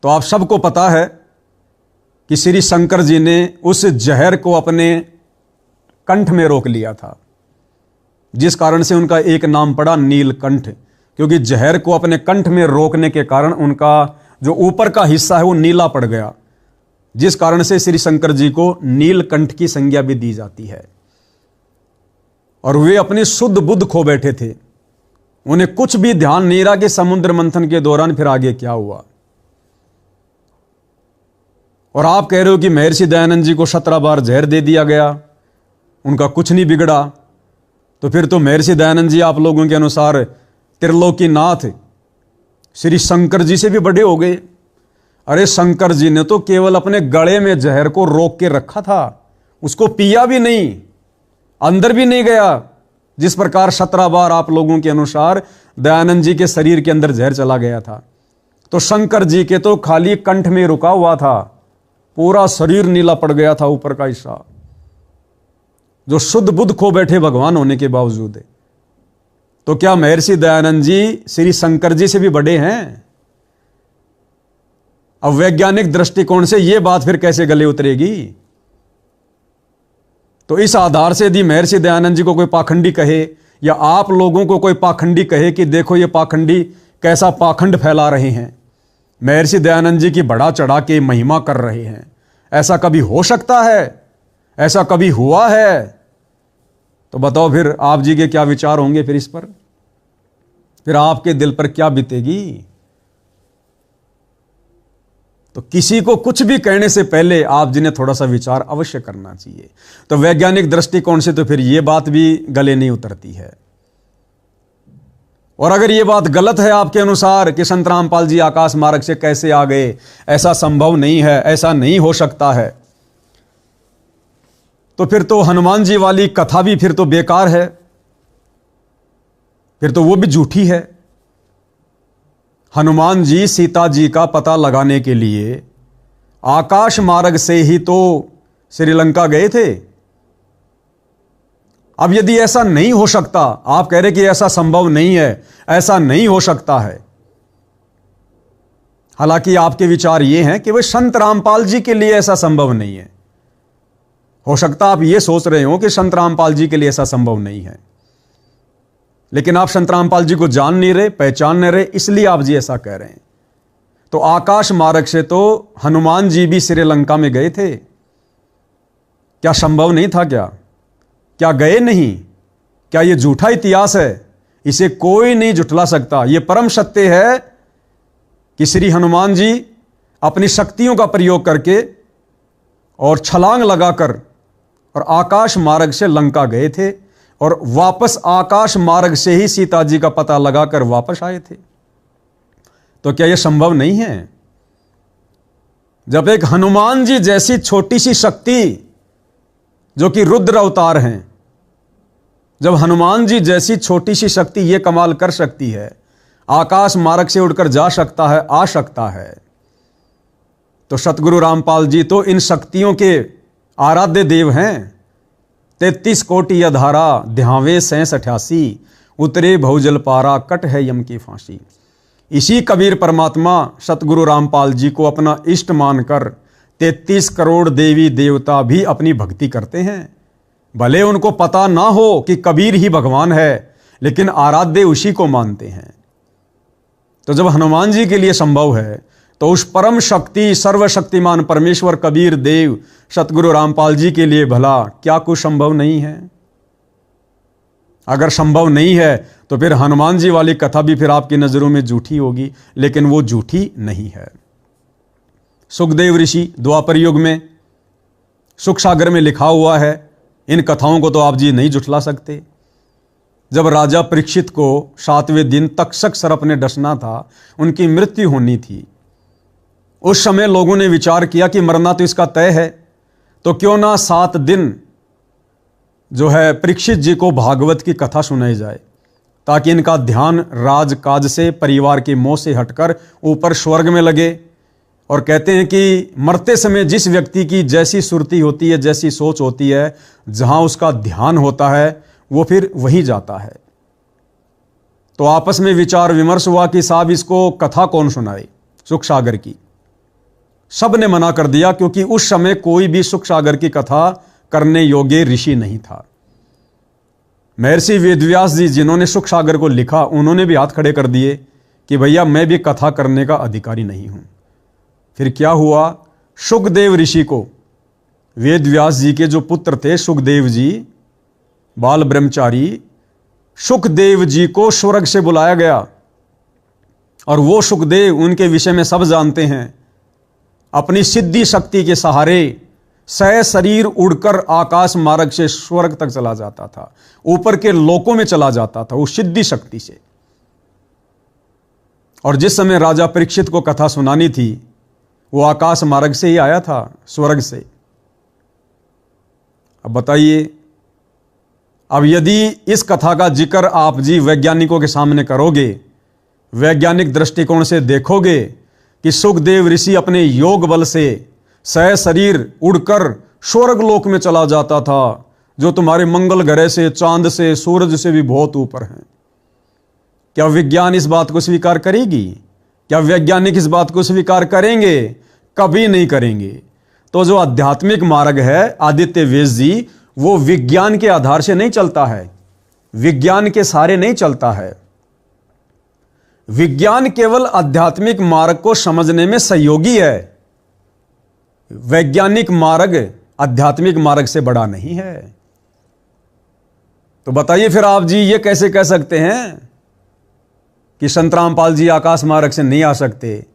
तो आप सबको पता है कि श्री शंकर जी ने उस जहर को अपने कंठ में रोक लिया था, जिस कारण से उनका एक नाम पड़ा नीलकंठ, क्योंकि जहर को अपने कंठ में रोकने के कारण उनका जो ऊपर का हिस्सा है वो नीला पड़ गया, जिस कारण से श्री शंकर जी को नीलकंठ की संज्ञा भी दी जाती है। और वे अपनी शुद्ध बुद्ध खो बैठे थे, उन्हें कुछ भी ध्यान नहीं रहा कि समुद्र मंथन के दौरान फिर आगे क्या हुआ। और आप कह रहे हो कि महर्षि दयानंद जी को 17 बार जहर दे दिया गया, उनका कुछ नहीं बिगड़ा, तो फिर तो महर्षि दयानंद जी आप लोगों के अनुसार त्रिलोकी नाथ श्री शंकर जी से भी बड़े हो गए। अरे शंकर जी ने तो केवल अपने गले में जहर को रोक के रखा था, उसको पिया भी नहीं, अंदर भी नहीं गया। जिस प्रकार 17 बार आप लोगों के अनुसार दयानंद जी के शरीर के अंदर जहर चला गया था, तो शंकर जी के तो खाली कंठ में रुका हुआ था, पूरा शरीर नीला पड़ गया था ऊपर का हिस्सा, जो शुद्ध बुद्ध खो बैठे भगवान होने के बावजूद। तो क्या महर्षि दयानंद जी श्री शंकर जी से भी बड़े हैं? अब वैज्ञानिक दृष्टिकोण से यह बात फिर कैसे गले उतरेगी? तो इस आधार से यदि महर्षि दयानंद जी को कोई पाखंडी कहे या आप लोगों को कोई पाखंडी कहे कि देखो ये पाखंडी कैसा पाखंड फैला रहे हैं, महर्षि दयानंद जी की बढ़ा चढ़ा के महिमा कर रहे हैं, ऐसा कभी हो सकता है? ऐसा कभी हुआ है? तो बताओ फिर आप जी के क्या विचार होंगे फिर इस पर? फिर आपके दिल पर क्या बीतेगी? तो किसी को कुछ भी कहने से पहले आप जी ने थोड़ा सा विचार अवश्य करना चाहिए। तो वैज्ञानिक दृष्टिकोण से तो फिर यह बात भी गले नहीं उतरती है। और अगर यह बात गलत है आपके अनुसार कि संत रामपाल जी आकाश मार्ग से कैसे आ गए, ऐसा संभव नहीं है, ऐसा नहीं हो सकता है, तो फिर तो हनुमान जी वाली कथा भी फिर तो बेकार है, फिर तो वो भी झूठी है। हनुमान जी सीता जी का पता लगाने के लिए आकाश मार्ग से ही तो श्रीलंका गए थे। अब यदि ऐसा नहीं हो सकता, आप कह रहे कि ऐसा संभव नहीं है, ऐसा नहीं हो सकता है, हालांकि आपके विचार ये हैं कि वह संत रामपाल जी के लिए ऐसा संभव नहीं है। हो सकता आप ये सोच रहे हो कि संत रामपाल जी के लिए ऐसा संभव नहीं है, लेकिन आप संत रामपाल जी को जान नहीं रहे, पहचान नहीं रहे, इसलिए आप जी ऐसा कह रहे हैं। तो आकाश मार्ग से तो हनुमान जी भी श्रीलंका में गए थे, क्या संभव नहीं था क्या? क्या गए नहीं? क्या ये झूठा इतिहास है? इसे कोई नहीं झुठला सकता। यह परम सत्य है कि श्री हनुमान जी अपनी शक्तियों का प्रयोग करके और छलांग लगाकर और आकाश मार्ग से लंका गए थे और वापस आकाश मार्ग से ही सीता जी का पता लगाकर वापस आए थे। तो क्या यह संभव नहीं है? जब एक हनुमान जी जैसी छोटी सी शक्ति जो कि रुद्र अवतार हैं, जब हनुमान जी जैसी छोटी सी शक्ति यह कमाल कर सकती है, आकाश मार्ग से उड़कर जा सकता है, आ सकता है, तो सतगुरु रामपाल जी तो इन शक्तियों के आराध्य देव हैं। 33 कोटि अधारा ध्यावे 88 उतरे भवजल पारा कट है यम की फांसी। इसी कबीर परमात्मा सतगुरु रामपाल जी को अपना इष्ट मानकर 33 करोड़ देवी देवता भी अपनी भक्ति करते हैं। भले उनको पता ना हो कि कबीर ही भगवान है, लेकिन आराध्य उसी को मानते हैं। तो जब हनुमान जी के लिए संभव है, तो उस परम शक्ति सर्वशक्तिमान परमेश्वर कबीर देव सतगुरु रामपाल जी के लिए भला क्या कुछ संभव नहीं है? अगर संभव नहीं है तो फिर हनुमान जी वाली कथा भी फिर आपकी नजरों में झूठी होगी, लेकिन वो झूठी नहीं है। सुखदेव ऋषि द्वापर युग में सुख सागर में लिखा हुआ है। इन कथाओं को तो आप जी नहीं झुठला सकते। जब राजा परीक्षित को 7वें दिन तक्षक सर्प ने डसना था, उनकी मृत्यु होनी थी, उस समय लोगों ने विचार किया कि मरना तो इसका तय है, तो क्यों ना 7 दिन जो है परीक्षित जी को भागवत की कथा सुनाई जाए, ताकि इनका ध्यान राजकाज से, परिवार के मोह से हटकर ऊपर स्वर्ग में लगे। और कहते हैं कि मरते समय जिस व्यक्ति की जैसी सुरती होती है, जैसी सोच होती है, जहां उसका ध्यान होता है, वो फिर वही जाता है। तो आपस में विचार विमर्श हुआ कि साहब इसको कथा कौन सुनाए सुख सागर की। सब ने मना कर दिया, क्योंकि उस समय कोई भी सुख सागर की कथा करने योग्य ऋषि नहीं था। महर्षि वेदव्यास जी जिन्होंने सुख सागर को लिखा, उन्होंने भी हाथ खड़े कर दिए कि भैया मैं भी कथा करने का अधिकारी नहीं हूं। फिर क्या हुआ? सुखदेव ऋषि को, वेदव्यास जी के जो पुत्र थे सुखदेव जी, बाल ब्रह्मचारी, सुखदेव जी को स्वर्ग से बुलाया गया। और वो सुखदेव, उनके विषय में सब जानते हैं, अपनी सिद्धि शक्ति के सहारे शरीर उड़कर आकाश मार्ग से स्वर्ग तक चला जाता था, ऊपर के लोकों में चला जाता था उस सिद्धि शक्ति से। और जिस समय राजा परीक्षित को कथा सुनानी थी, वो आकाश मार्ग से ही आया था, स्वर्ग से। अब बताइए, अब यदि इस कथा का जिक्र आप जी वैज्ञानिकों के सामने करोगे, वैज्ञानिक दृष्टिकोण से देखोगे कि सुखदेव ऋषि अपने योग बल से शरीर उड़कर स्वर्ग लोक में चला जाता था, जो तुम्हारे मंगल ग्रह से, चांद से, सूरज से भी बहुत ऊपर है। क्या विज्ञान इस बात को स्वीकार करेगी? क्या वैज्ञानिक इस बात को स्वीकार करेंगे? कभी नहीं करेंगे। तो जो आध्यात्मिक मार्ग है आदित्य वेश जी, वो विज्ञान के आधार से नहीं चलता है, विज्ञान के सहारे नहीं चलता है। विज्ञान केवल आध्यात्मिक मार्ग को समझने में सहयोगी है। वैज्ञानिक मार्ग आध्यात्मिक मार्ग से बड़ा नहीं है। तो बताइए फिर आप जी ये कैसे कह सकते हैं कि संत रामपाल जी आकाश मार्ग से नहीं आ सकते?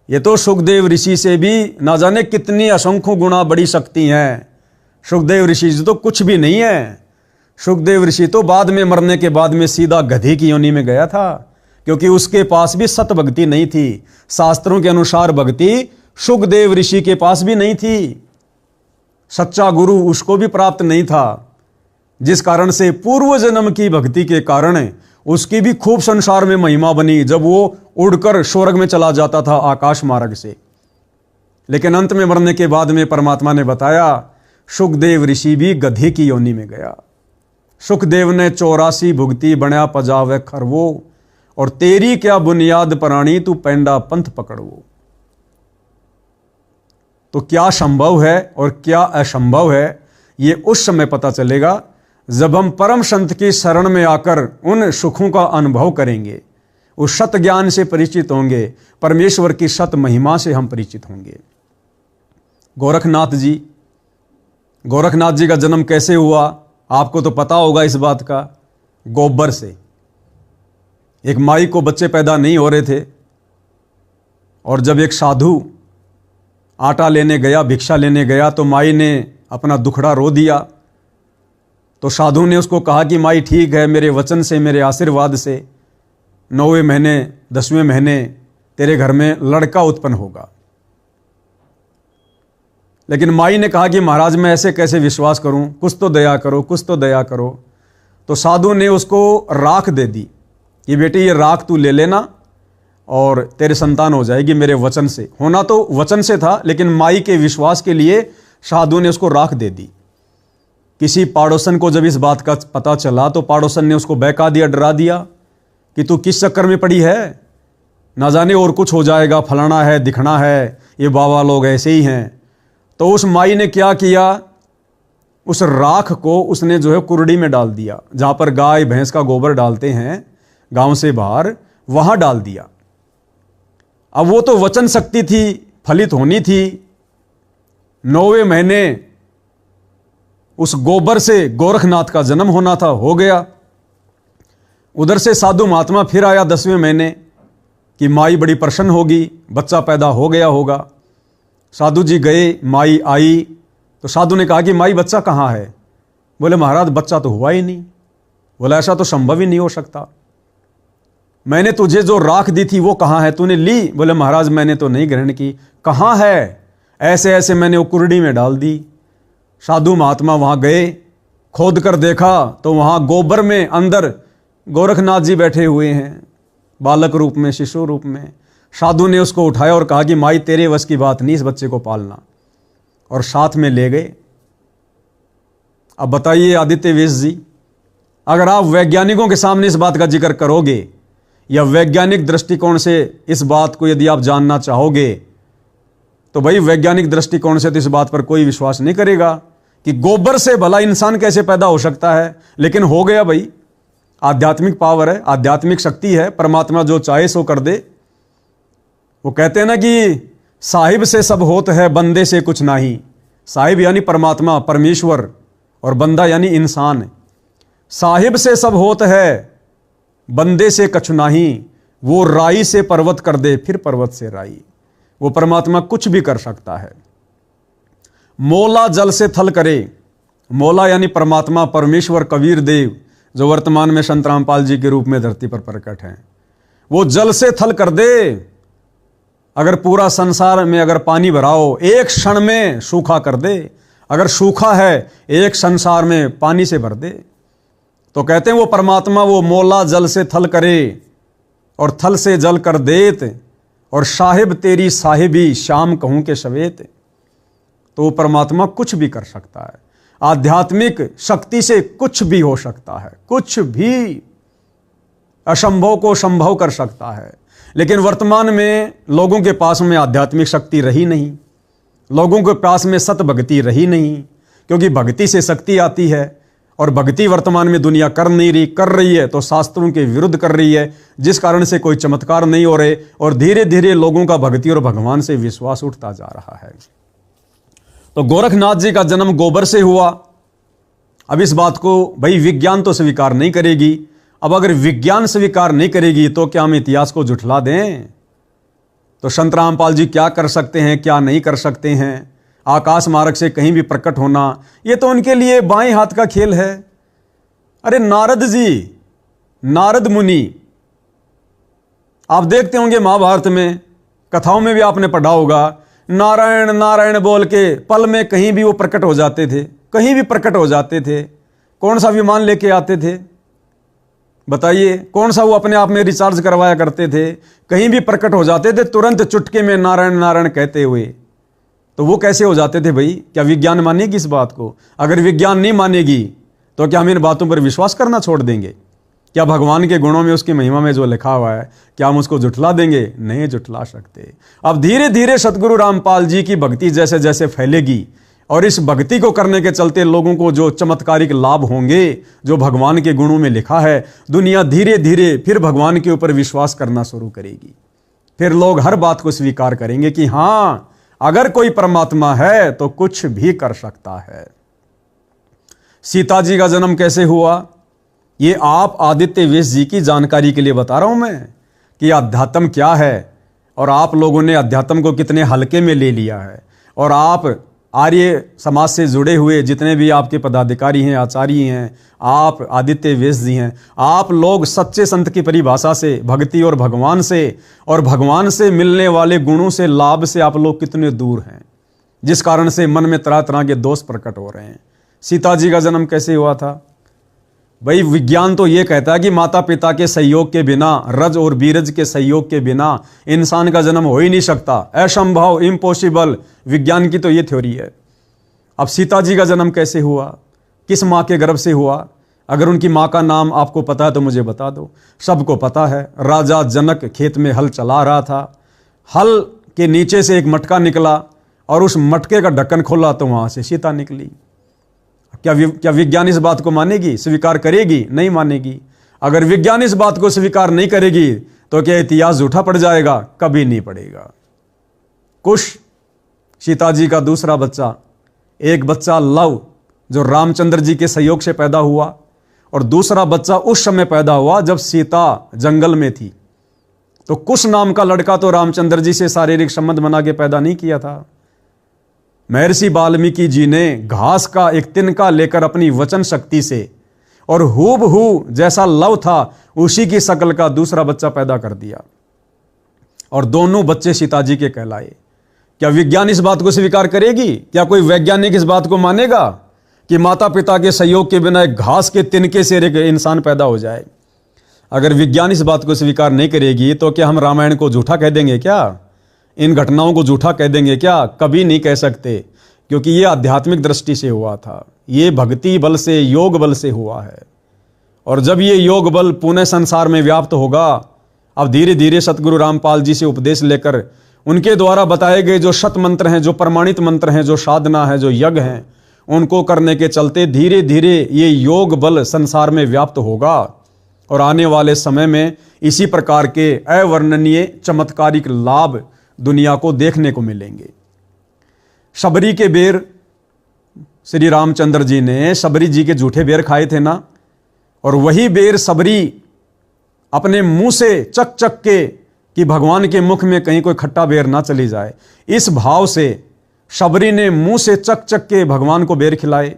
ये तो सुखदेव ऋषि से भी ना जाने कितनी असंख्य गुना बड़ी शक्ति है। सुखदेव ऋषि जी तो कुछ भी नहीं है। सुखदेव ऋषि तो बाद में, मरने के बाद में सीधा गधे की योनि में गया था, क्योंकि उसके पास भी सत भक्ति नहीं थी। शास्त्रों के अनुसार भक्ति सुखदेव ऋषि के पास भी नहीं थी, सच्चा गुरु उसको भी प्राप्त नहीं था, जिस कारण से पूर्व जन्म की भक्ति के कारण उसकी भी खूब संसार में महिमा बनी, जब वो उड़कर स्वर्ग में चला जाता था आकाश मार्ग से। लेकिन अंत में मरने के बाद में परमात्मा ने बताया, सुखदेव ऋषि भी गधे की योनि में गया। सुखदेव ने 84 भुगती बण्या पजावे खरवो, और तेरी क्या बुनियाद प्राणी तू पैंडा पंथ पकड़वो। तो क्या संभव है और क्या असंभव है, ये उस समय पता चलेगा जब हम परम संत की शरण में आकर उन सुखों का अनुभव करेंगे, उस सत ज्ञान से परिचित होंगे, परमेश्वर की सत महिमा से हम परिचित होंगे। गोरखनाथ जी का जन्म कैसे हुआ आपको तो पता होगा इस बात का, गोबर से। एक माई को बच्चे पैदा नहीं हो रहे थे और जब एक साधु आटा लेने गया, भिक्षा लेने गया, तो माई ने अपना दुखड़ा रो दिया। तो साधु ने उसको कहा कि माई ठीक है, मेरे वचन से, मेरे आशीर्वाद से 9वें महीने 10वें महीने तेरे घर में लड़का उत्पन्न होगा। लेकिन माई ने कहा कि महाराज मैं ऐसे कैसे विश्वास करूं, कुछ तो दया करो, कुछ तो दया करो। तो साधु ने उसको राख दे दी कि बेटी ये राख तू ले लेना और तेरे संतान हो जाएगी मेरे वचन से। होना तो वचन से था, लेकिन माई के विश्वास के लिए साधु ने उसको राख दे दी। किसी पाड़ोसन को जब इस बात का पता चला तो पाड़ोसन ने उसको बहका दिया, डरा दिया कि तू किस चक्कर में पड़ी है, ना जाने और कुछ हो जाएगा, फलाना है, दिखना है, ये बाबा लोग ऐसे ही हैं। तो उस माई ने क्या किया, उस राख को उसने जो है कुरडी में डाल दिया, जहां पर गाय भैंस का गोबर डालते हैं गांव से बाहर, वहां डाल दिया। अब वो तो वचन शक्ति थी, फलित होनी थी। 9वें महीने उस गोबर से गोरखनाथ का जन्म होना था, हो गया। उधर से साधु महात्मा फिर आया 10वें महीने कि माई बड़ी प्रसन्न होगी, बच्चा पैदा हो गया होगा। साधु जी गए, माई आई, तो साधु ने कहा कि माई बच्चा कहाँ है? बोले महाराज बच्चा तो हुआ ही नहीं। बोला ऐसा तो संभव ही नहीं हो सकता। मैंने तुझे जो राख दी थी वो कहाँ है, तूने ली? बोले महाराज मैंने तो नहीं ग्रहण की। कहाँ है? ऐसे ऐसे मैंने वो कुरडी में डाल दी। साधु महात्मा वहां गए, खोद कर देखा तो वहां गोबर में अंदर गोरखनाथ जी बैठे हुए हैं, बालक रूप में, शिशु रूप में। साधु ने उसको उठाया और कहा कि माई तेरे वश की बात नहीं इस बच्चे को पालना, और साथ में ले गए। अब बताइए आदित्य वेश जी, अगर आप वैज्ञानिकों के सामने इस बात का जिक्र करोगे या वैज्ञानिक दृष्टिकोण से इस बात को यदि आप जानना चाहोगे, तो भाई वैज्ञानिक दृष्टिकोण से तो इस बात पर कोई विश्वास नहीं करेगा कि गोबर से भला इंसान कैसे पैदा हो सकता है। लेकिन हो गया भाई, आध्यात्मिक पावर है, आध्यात्मिक शक्ति है, परमात्मा जो चाहे सो कर दे। वो कहते हैं ना कि साहिब से सब होत है, बंदे से कुछ नहीं। साहिब यानी परमात्मा, परमेश्वर, और बंदा यानी इंसान। साहिब से सब होत है, बंदे से कछु नहीं। वो राई से पर्वत कर दे, फिर पर्वत से राई। वो परमात्मा कुछ भी कर सकता है। मोला जल से थल करे, मोला यानी परमात्मा, परमेश्वर, कबीर देव जो वर्तमान में संत रामपाल जी के रूप में धरती पर प्रकट हैं, वो जल से थल कर दे। अगर पूरा संसार में अगर पानी भराओ, एक क्षण में सूखा कर दे। अगर सूखा है, एक संसार में पानी से भर दे। तो कहते हैं वो परमात्मा, वो मोला जल से थल करे और थल से जल कर देत, और साहिब तेरी साहिबी शाम कहूं के सवेत। तो वो परमात्मा कुछ भी कर सकता है। आध्यात्मिक शक्ति से कुछ भी हो सकता है, कुछ भी असंभव को संभव कर सकता है। लेकिन वर्तमान में लोगों के पास में आध्यात्मिक शक्ति रही नहीं, लोगों के पास में सत भक्ति रही नहीं, क्योंकि भक्ति से शक्ति आती है, और भक्ति वर्तमान में दुनिया कर नहीं रही, कर रही है तो शास्त्रों के विरुद्ध कर रही है, जिस कारण से कोई चमत्कार नहीं हो रहे, और धीरे धीरे लोगों का भक्ति और भगवान से विश्वास उठता जा रहा है। तो गोरखनाथ जी का जन्म गोबर से हुआ। अब इस बात को भाई विज्ञान तो स्वीकार नहीं करेगी। अब अगर विज्ञान स्वीकार नहीं करेगी तो क्या हम इतिहास को झुठला दें? तो संत रामपाल जी क्या कर सकते हैं, क्या नहीं कर सकते हैं? आकाश मार्ग से कहीं भी प्रकट होना, ये तो उनके लिए बाएं हाथ का खेल है। अरे नारद जी, नारद मुनि, आप देखते होंगे महाभारत में, कथाओं में भी आपने पढ़ा होगा, नारायण नारायण बोल के पल में कहीं भी वो प्रकट हो जाते थे, कहीं भी प्रकट हो जाते थे। कौन सा विमान लेके आते थे बताइए? कौन सा वो अपने आप में रिचार्ज करवाया करते थे? कहीं भी प्रकट हो जाते थे तुरंत चुटके में नारायण नारायण कहते हुए। तो वो कैसे हो जाते थे भाई? क्या विज्ञान मानेगी इस बात को? अगर विज्ञान नहीं मानेगी तो क्या हम इन बातों पर विश्वास करना छोड़ देंगे? क्या भगवान के गुणों में, उसकी महिमा में जो लिखा हुआ है, क्या हम उसको जुटला देंगे? नहीं जुटला सकते। अब धीरे धीरे सतगुरु रामपाल जी की भक्ति जैसे जैसे फैलेगी, और इस भक्ति को करने के चलते लोगों को जो चमत्कारिक लाभ होंगे, जो भगवान के गुणों में लिखा है, दुनिया धीरे धीरे फिर भगवान के ऊपर विश्वास करना शुरू करेगी। फिर लोग हर बात को स्वीकार करेंगे कि हाँ, अगर कोई परमात्मा है तो कुछ भी कर सकता है। सीता जी का जन्म कैसे हुआ, ये आप आदित्य वेश जी की जानकारी के लिए बता रहा हूं मैं कि अध्यात्म क्या है और आप लोगों ने अध्यात्म को कितने हल्के में ले लिया है। और आप आर्य समाज से जुड़े हुए जितने भी आपके पदाधिकारी हैं, आचार्य हैं, आप आदित्य वेश जी हैं, आप लोग सच्चे संत की परिभाषा से भक्ति और भगवान से मिलने वाले गुणों से, लाभ से आप लोग कितने दूर हैं, जिस कारण से मन में तरह तरह के दोष प्रकट हो रहे हैं। सीता जी का जन्म कैसे हुआ था भाई? विज्ञान तो ये कहता है कि माता पिता के सहयोग के बिना, रज और बीरज के सहयोग के बिना इंसान का जन्म हो ही नहीं सकता, असंभव, इम्पॉसिबल। विज्ञान की तो ये थ्योरी है। अब सीता जी का जन्म कैसे हुआ, किस माँ के गर्भ से हुआ? अगर उनकी माँ का नाम आपको पता है तो मुझे बता दो। सबको पता है, राजा जनक खेत में हल चला रहा था, हल के नीचे से एक मटका निकला और उस मटके का ढक्कन खोला तो वहां से सीता निकली। क्या विज्ञान इस बात को मानेगी, स्वीकार करेगी? नहीं मानेगी। अगर विज्ञान इस बात को स्वीकार नहीं करेगी तो क्या इतिहास झूठा पड़ जाएगा? कभी नहीं पड़ेगा। कुश सीता जी का दूसरा बच्चा, एक बच्चा लव जो रामचंद्र जी के सहयोग से पैदा हुआ, और दूसरा बच्चा उस समय पैदा हुआ जब सीता जंगल में थी। तो कुश नाम का लड़का तो रामचंद्र जी से शारीरिक संबंध बना के पैदा नहीं किया था। महर्षि वाल्मीकि जी ने घास का एक तिनका लेकर अपनी वचन शक्ति से और हूबहू जैसा लव था उसी की शक्ल का दूसरा बच्चा पैदा कर दिया, और दोनों बच्चे सीता जी के कहलाए। क्या विज्ञान इस बात को स्वीकार करेगी? क्या कोई वैज्ञानिक इस बात को मानेगा कि माता पिता के सहयोग के बिना एक घास के तिनके से एक इंसान पैदा हो जाए? अगर विज्ञान इस बात को स्वीकार नहीं करेगी तो क्या हम रामायण को झूठा कह देंगे क्या? इन घटनाओं को झूठा कह देंगे क्या? कभी नहीं कह सकते, क्योंकि ये आध्यात्मिक दृष्टि से हुआ था, ये भक्ति बल से, योग बल से हुआ है। और जब ये योग बल पूरे संसार में व्याप्त होगा, अब धीरे धीरे सतगुरु रामपाल जी से उपदेश लेकर उनके द्वारा बताए गए जो शत मंत्र हैं, जो प्रमाणित मंत्र हैं, जो साधना है, जो यज्ञ हैं, उनको करने के चलते धीरे धीरे ये योग बल संसार में व्याप्त होगा। और आने वाले समय में इसी प्रकार के अवर्णनीय चमत्कारिक लाभ दुनिया को देखने को मिलेंगे। शबरी के बेर, श्री रामचंद्र जी ने शबरी जी के झूठे बेर खाए थे ना, और वही बेर शबरी अपने मुंह से चक चक के कि भगवान के मुख में कहीं कोई खट्टा बेर ना चली जाए, इस भाव से शबरी ने मुंह से चक चक के भगवान को बेर खिलाए।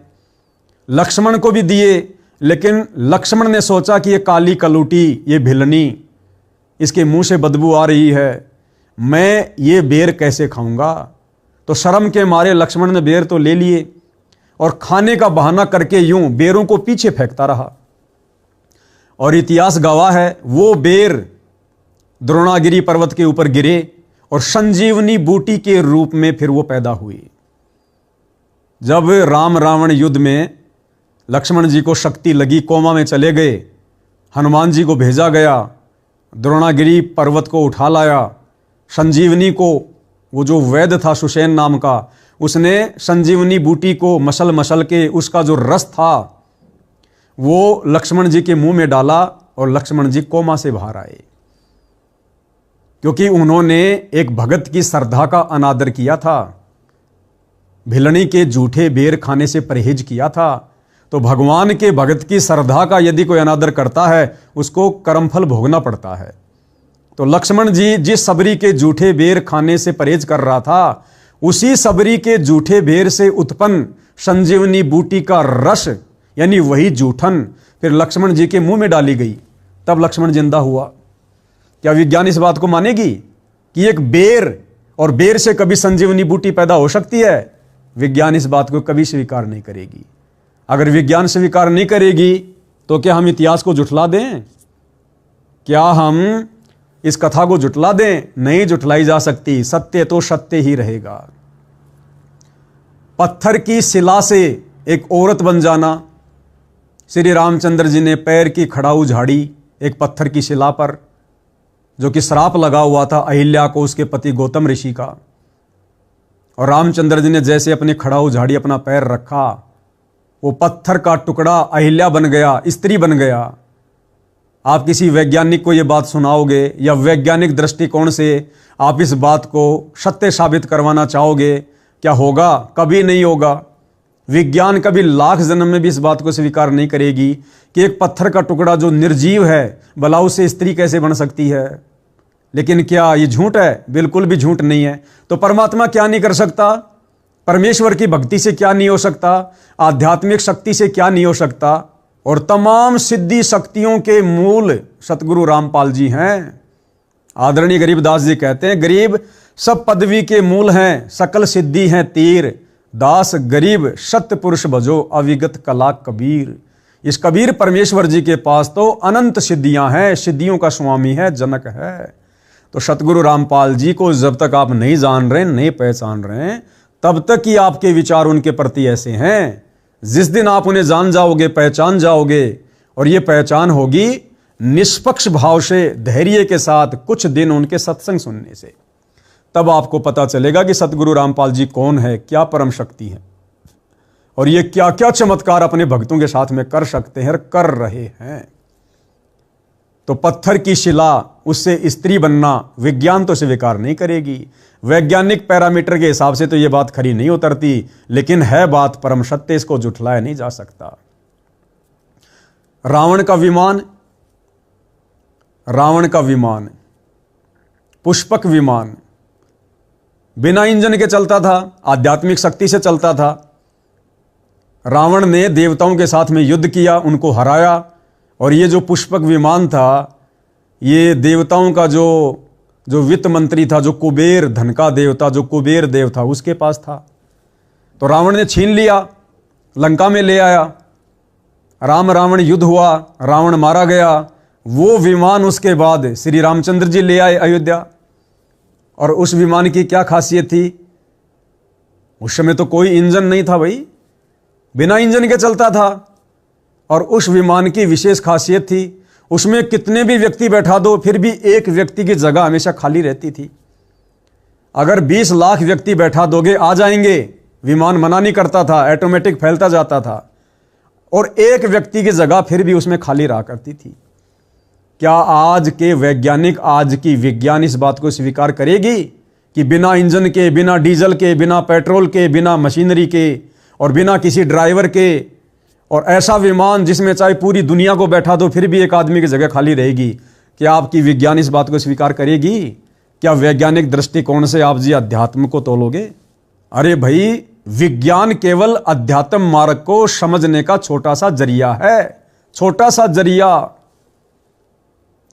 लक्ष्मण को भी दिए, लेकिन लक्ष्मण ने सोचा कि ये काली कलूटी, ये भिलनी, इसके मुंह से बदबू आ रही है, मैं ये बेर कैसे खाऊंगा? तो शर्म के मारे लक्ष्मण ने बेर तो ले लिए और खाने का बहाना करके यूं बेरों को पीछे फेंकता रहा। और इतिहास गवाह है, वो बेर द्रोणागिरी पर्वत के ऊपर गिरे और संजीवनी बूटी के रूप में फिर वो पैदा हुई। जब राम रावण युद्ध में लक्ष्मण जी को शक्ति लगी, कोमा में चले गए, हनुमान जी को भेजा गया, द्रोणागिरी पर्वत को उठा लाया, संजीवनी को, वो जो वैद्य था सुषेण नाम का, उसने संजीवनी बूटी को मसल मसल के उसका जो रस था वो लक्ष्मण जी के मुंह में डाला और लक्ष्मण जी कोमा से बाहर आए, क्योंकि उन्होंने एक भगत की श्रद्धा का अनादर किया था, भिलनी के झूठे बेर खाने से परहेज किया था। तो भगवान के भगत की श्रद्धा का यदि कोई अनादर करता है उसको कर्मफल भोगना पड़ता है। तो लक्ष्मण जी जिस सबरी के झूठे बेर खाने से परहेज कर रहा था, उसी सबरी के झूठे बेर से उत्पन्न संजीवनी बूटी का रस, यानी वही जूठन, फिर लक्ष्मण जी के मुंह में डाली गई, तब लक्ष्मण जिंदा हुआ। क्या विज्ञान इस बात को मानेगी कि एक बेर और बेर से कभी संजीवनी बूटी पैदा हो सकती है? विज्ञान इस बात को कभी स्वीकार नहीं करेगी। अगर विज्ञान स्वीकार नहीं करेगी तो क्या हम इतिहास को जुटला दें? क्या हम इस कथा को जुटला दें? नहीं जुटलाई जा सकती। सत्य तो सत्य ही रहेगा। पत्थर की शिला से एक औरत बन जाना, श्री रामचंद्र जी ने पैर की खड़ाऊ झाड़ी एक पत्थर की शिला पर, जो कि श्राप लगा हुआ था अहिल्या को उसके पति गौतम ऋषि का, और रामचंद्र जी ने जैसे अपनी खड़ाऊ झाड़ी अपना पैर रखा, वो पत्थर का टुकड़ा अहिल्या बन गया, स्त्री बन गया। आप किसी वैज्ञानिक को ये बात सुनाओगे या वैज्ञानिक दृष्टिकोण से आप इस बात को सत्य साबित करवाना चाहोगे, क्या होगा? कभी नहीं होगा। विज्ञान कभी लाख जन्म में भी इस बात को स्वीकार नहीं करेगी कि एक पत्थर का टुकड़ा जो निर्जीव है भला उससे स्त्री कैसे बन सकती है। लेकिन क्या ये झूठ है? बिल्कुल भी झूठ नहीं है। तो परमात्मा क्या नहीं कर सकता? परमेश्वर की भक्ति से क्या नहीं हो सकता? आध्यात्मिक शक्ति से क्या नहीं हो सकता? और तमाम सिद्धि शक्तियों के मूल सतगुरु रामपाल जी हैं। आदरणीय गरीबदास जी कहते हैं, गरीब सब पदवी के मूल हैं, सकल सिद्धि हैं तीर, दास गरीब सत्य पुरुष भजो अविगत कला कबीर। इस कबीर परमेश्वर जी के पास तो अनंत सिद्धियां हैं, सिद्धियों का स्वामी है, जनक है। तो सतगुरु रामपाल जी को जब तक आप नहीं जान रहे, नहीं पहचान रहे, तब तक ही आपके विचार उनके प्रति ऐसे हैं। जिस दिन आप उन्हें जान जाओगे, पहचान जाओगे, और ये पहचान होगी निष्पक्ष भाव से, धैर्य के साथ, कुछ दिन उनके सत्संग सुनने से, तब आपको पता चलेगा कि सतगुरु रामपाल जी कौन है, क्या परम शक्ति है, और ये क्या क्या चमत्कार अपने भक्तों के साथ में कर सकते हैं और कर रहे हैं। तो पत्थर की शिला, उससे स्त्री बनना विज्ञान तो स्वीकार नहीं करेगी। वैज्ञानिक पैरामीटर के हिसाब से तो ये बात खरी नहीं उतरती, लेकिन है बात परम सत्य, इसको झुठलाया नहीं जा सकता। रावण का विमान पुष्पक विमान बिना इंजन के चलता था, आध्यात्मिक शक्ति से चलता था। रावण ने देवताओं के साथ में युद्ध किया, उनको हराया, और ये जो पुष्पक विमान था, ये देवताओं का जो वित्त मंत्री था, जो कुबेर, धन का देवता, जो कुबेर देव था, उसके पास था। तो रावण ने छीन लिया, लंका में ले आया, रावण युद्ध हुआ, रावण मारा गया। वो विमान उसके बाद श्री रामचंद्र जी ले आए अयोध्या। और उस विमान की क्या खासियत थी? उस समय तो कोई इंजन नहीं था भाई, बिना इंजन के चलता था। और उस विमान की विशेष खासियत थी, उसमें कितने भी व्यक्ति बैठा दो, फिर भी एक व्यक्ति की जगह हमेशा खाली रहती थी। अगर 20 लाख व्यक्ति बैठा दोगे, आ जाएंगे, विमान मना नहीं करता था, ऑटोमेटिक फैलता जाता था, और एक व्यक्ति की जगह फिर भी उसमें खाली रहा करती थी। क्या आज के वैज्ञानिक, आज की विज्ञान इस बात को स्वीकार करेगी कि बिना इंजन के, बिना डीजल के, बिना पेट्रोल के, बिना मशीनरी के और बिना किसी ड्राइवर के, और ऐसा विमान जिसमें चाहे पूरी दुनिया को बैठा दो फिर भी एक आदमी की जगह खाली रहेगी, क्या आपकी विज्ञान इस बात को स्वीकार करेगी? क्या वैज्ञानिक दृष्टिकोण से आप जी अध्यात्म को तोलोगे? अरे भाई, विज्ञान केवल अध्यात्म मार्ग को समझने का छोटा सा जरिया है, छोटा सा जरिया,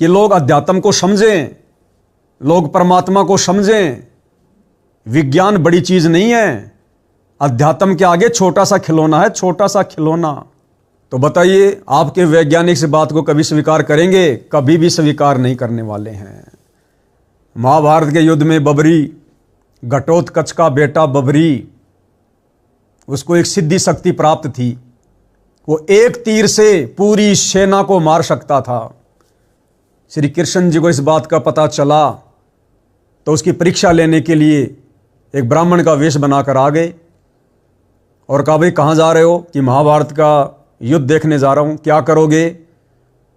कि लोग अध्यात्म को समझें, लोग परमात्मा को समझें। विज्ञान बड़ी चीज नहीं है, अध्यात्म के आगे छोटा सा खिलौना है, छोटा सा खिलौना। तो बताइए, आपके वैज्ञानिक इस बात को कभी स्वीकार करेंगे? कभी भी स्वीकार नहीं करने वाले हैं। महाभारत के युद्ध में बबरी, घटोत्कच का बेटा बबरी, उसको एक सिद्धि शक्ति प्राप्त थी। वो एक तीर से पूरी सेना को मार सकता था। श्री कृष्ण जी को इस बात का पता चला तो उसकी परीक्षा लेने के लिए एक ब्राह्मण का वेश बनाकर आ गए और कहा, भाई कहाँ जा रहे हो? कि महाभारत का युद्ध देखने जा रहा हूँ। क्या करोगे?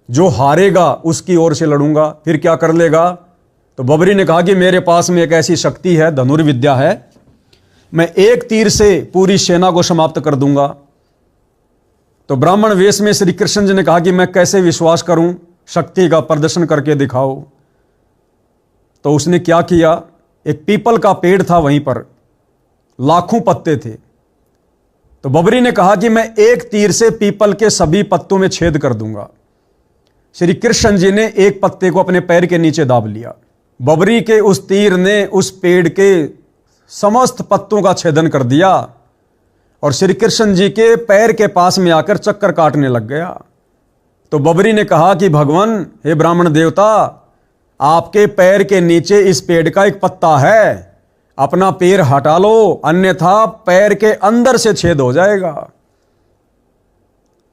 जो हारेगा उसकी ओर से लड़ूंगा। फिर क्या कर लेगा? तो बबरी ने कहा कि मेरे पास में एक ऐसी शक्ति है, धनुर्विद्या है, मैं एक तीर से पूरी सेना को समाप्त कर दूंगा। तो ब्राह्मण वेश में श्री कृष्ण जी ने कहा कि मैं कैसे विश्वास करूं, शक्ति का प्रदर्शन करके दिखाओ। तो उसने क्या किया, एक पीपल का पेड़ था, वहीं पर लाखों पत्ते थे। तो बबरी ने कहा कि मैं एक तीर से पीपल के सभी पत्तों में छेद कर दूंगा। श्री कृष्ण जी ने एक पत्ते को अपने पैर के नीचे दाब लिया। बबरी के उस तीर ने उस पेड़ के समस्त पत्तों का छेदन कर दिया और श्री कृष्ण जी के पैर के पास में आकर चक्कर काटने लग गया। तो बबरी ने कहा कि भगवान, हे ब्राह्मण देवता, आपके पैर के नीचे इस पेड़ का एक पत्ता है, अपना पैर हटा लो, अन्यथा पैर के अंदर से छेद हो जाएगा।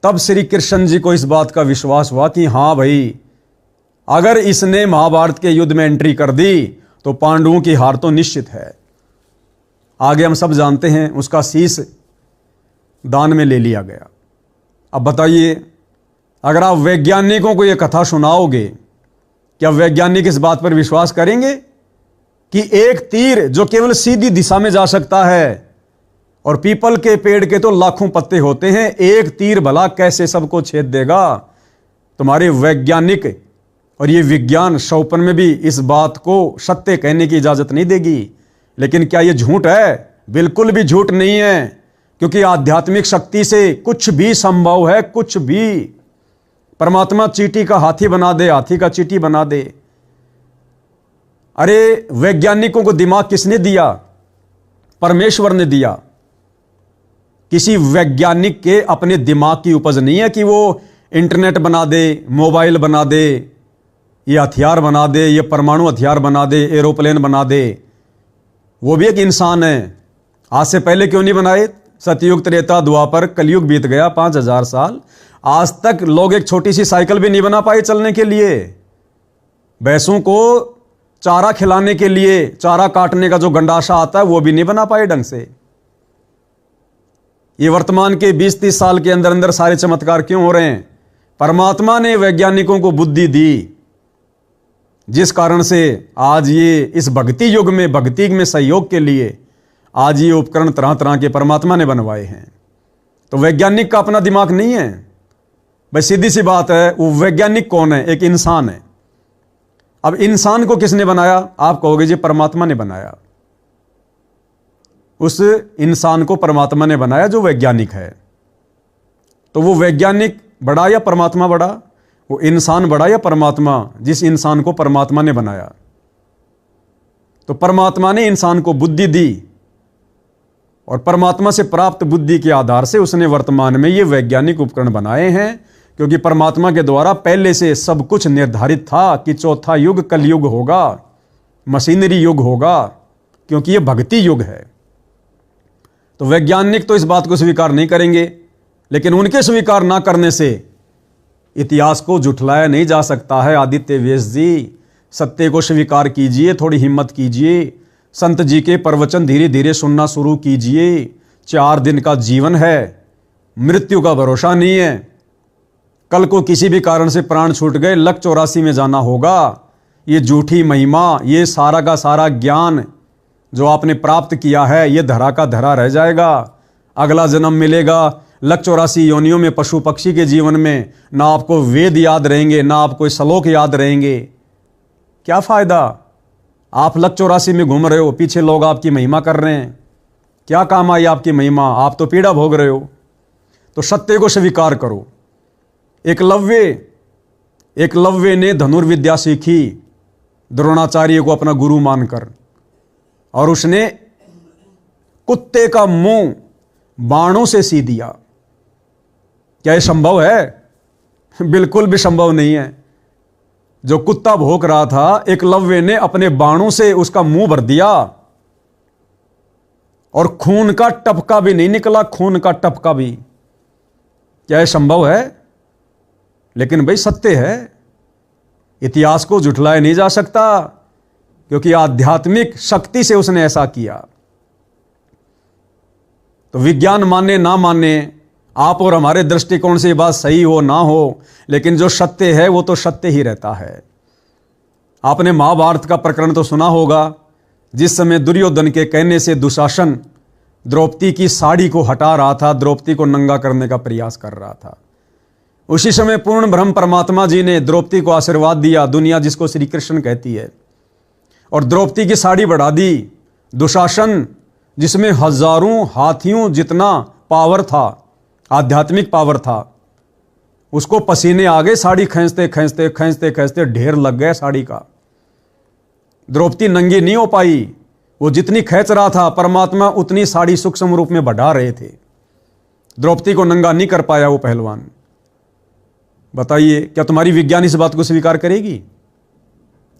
तब श्री कृष्ण जी को इस बात का विश्वास हुआ कि हां भाई, अगर इसने महाभारत के युद्ध में एंट्री कर दी तो पांडवों की हार तो निश्चित है। आगे हम सब जानते हैं, उसका शीश दान में ले लिया गया। अब बताइए, अगर आप वैज्ञानिकों को यह कथा सुनाओगे, क्या वैज्ञानिक इस बात पर विश्वास करेंगे कि एक तीर जो केवल सीधी दिशा में जा सकता है और पीपल के पेड़ के तो लाखों पत्ते होते हैं, एक तीर भला कैसे सबको छेद देगा। तुम्हारे वैज्ञानिक और ये विज्ञान शौपन में भी इस बात को सत्य कहने की इजाजत नहीं देगी। लेकिन क्या ये झूठ है? बिल्कुल भी झूठ नहीं है, क्योंकि आध्यात्मिक शक्ति से कुछ भी संभव है, कुछ भी। परमात्मा चींटी का हाथी बना दे, हाथी का चींटी बना दे। अरे वैज्ञानिकों को दिमाग किसने दिया? परमेश्वर ने दिया। किसी वैज्ञानिक के अपने दिमाग की उपज नहीं है कि वो इंटरनेट बना दे, मोबाइल बना दे, ये हथियार बना दे, ये परमाणु हथियार बना दे, एरोप्लेन बना दे। वो भी एक इंसान है। आज से पहले क्यों नहीं बनाए? सतयुग, त्रेता, द्वापर, कलयुग बीत गया 5000 साल, आज तक लोग एक छोटी सी साइकिल भी नहीं बना पाए चलने के लिए। भैंसों को चारा खिलाने के लिए चारा काटने का जो गंडासा आता है वो भी नहीं बना पाए ढंग से। ये वर्तमान के 20-30 साल के अंदर अंदर सारे चमत्कार क्यों हो रहे हैं? परमात्मा ने वैज्ञानिकों को बुद्धि दी, जिस कारण से आज ये इस भक्ति युग में, भक्ति में सहयोग के लिए आज ये उपकरण तरह तरह के परमात्मा ने बनवाए हैं। तो वैज्ञानिक का अपना दिमाग नहीं है भाई, सीधी सी बात है। वो वैज्ञानिक कौन है? एक इंसान है। अब इंसान को किसने बनाया? आप कहोगे जी परमात्मा ने बनाया। उस इंसान को परमात्मा ने बनाया जो वैज्ञानिक है। तो वो वैज्ञानिक बड़ा या परमात्मा बड़ा? वो इंसान बड़ा या परमात्मा, जिस इंसान को परमात्मा ने बनाया? तो परमात्मा ने इंसान को बुद्धि दी और परमात्मा से प्राप्त बुद्धि के आधार से उसने वर्तमान में ये वैज्ञानिक उपकरण बनाए हैं, क्योंकि परमात्मा के द्वारा पहले से सब कुछ निर्धारित था कि चौथा युग कलयुग होगा, मशीनरी युग होगा, क्योंकि ये भक्ति युग है। तो वैज्ञानिक तो इस बात को स्वीकार नहीं करेंगे, लेकिन उनके स्वीकार ना करने से इतिहास को झुठलाया नहीं जा सकता है। आदित्य व्यास जी, सत्य को स्वीकार कीजिए, थोड़ी हिम्मत कीजिए, संत जी के प्रवचन धीरे धीरे सुनना शुरू कीजिए। 4 दिन का जीवन है, मृत्यु का भरोसा नहीं है। कल को किसी भी कारण से प्राण छूट गए, लक 84 में जाना होगा। ये झूठी महिमा, ये सारा का सारा ज्ञान जो आपने प्राप्त किया है, ये धरा का धरा रह जाएगा। अगला जन्म मिलेगा लक 84 योनियों में, पशु पक्षी के जीवन में। ना आपको वेद याद रहेंगे, ना आपको श्लोक याद रहेंगे। क्या फायदा? आप लक 84 में घूम रहे हो, पीछे लोग आपकी महिमा कर रहे हैं। क्या काम आई आपकी महिमा? आप तो पीड़ा भोग रहे हो। तो सत्य को स्वीकार करो। एकलव्य ने धनुर्विद्या सीखी द्रोणाचार्य को अपना गुरु मानकर, और उसने कुत्ते का मुंह बाणों से सी दिया। क्या यह संभव है? बिल्कुल भी संभव नहीं है। जो कुत्ता भौंक रहा था, एकलव्य ने अपने बाणों से उसका मुंह भर दिया और खून का टपका भी नहीं निकला, खून का टपका भी। क्या यह संभव है? लेकिन भाई सत्य है। इतिहास को झुठलाया नहीं जा सकता, क्योंकि आध्यात्मिक शक्ति से उसने ऐसा किया। तो विज्ञान माने ना माने, आप और हमारे दृष्टिकोण से ये बात सही हो ना हो, लेकिन जो सत्य है वो तो सत्य ही रहता है। आपने महाभारत का प्रकरण तो सुना होगा, जिस समय दुर्योधन के कहने से दुशासन द्रौपदी की साड़ी को हटा रहा था, द्रौपदी को नंगा करने का प्रयास कर रहा था। उसी समय पूर्ण ब्रह्म परमात्मा जी ने द्रौपदी को आशीर्वाद दिया, दुनिया जिसको श्री कृष्ण कहती है, और द्रौपदी की साड़ी बढ़ा दी। दुशासन, जिसमें हजारों हाथियों जितना पावर था, आध्यात्मिक पावर था, उसको पसीने आ गए। साड़ी खींचते खींचते खींचते खींचते ढेर लग गया साड़ी का। द्रौपदी नंगी नहीं हो पाई। वो जितनी खींच रहा था, परमात्मा उतनी साड़ी सूक्ष्म रूप में बढ़ा रहे थे। द्रौपदी को नंगा नहीं कर पाया वो पहलवान। बताइए, क्या तुम्हारी विज्ञान इस बात को स्वीकार करेगी?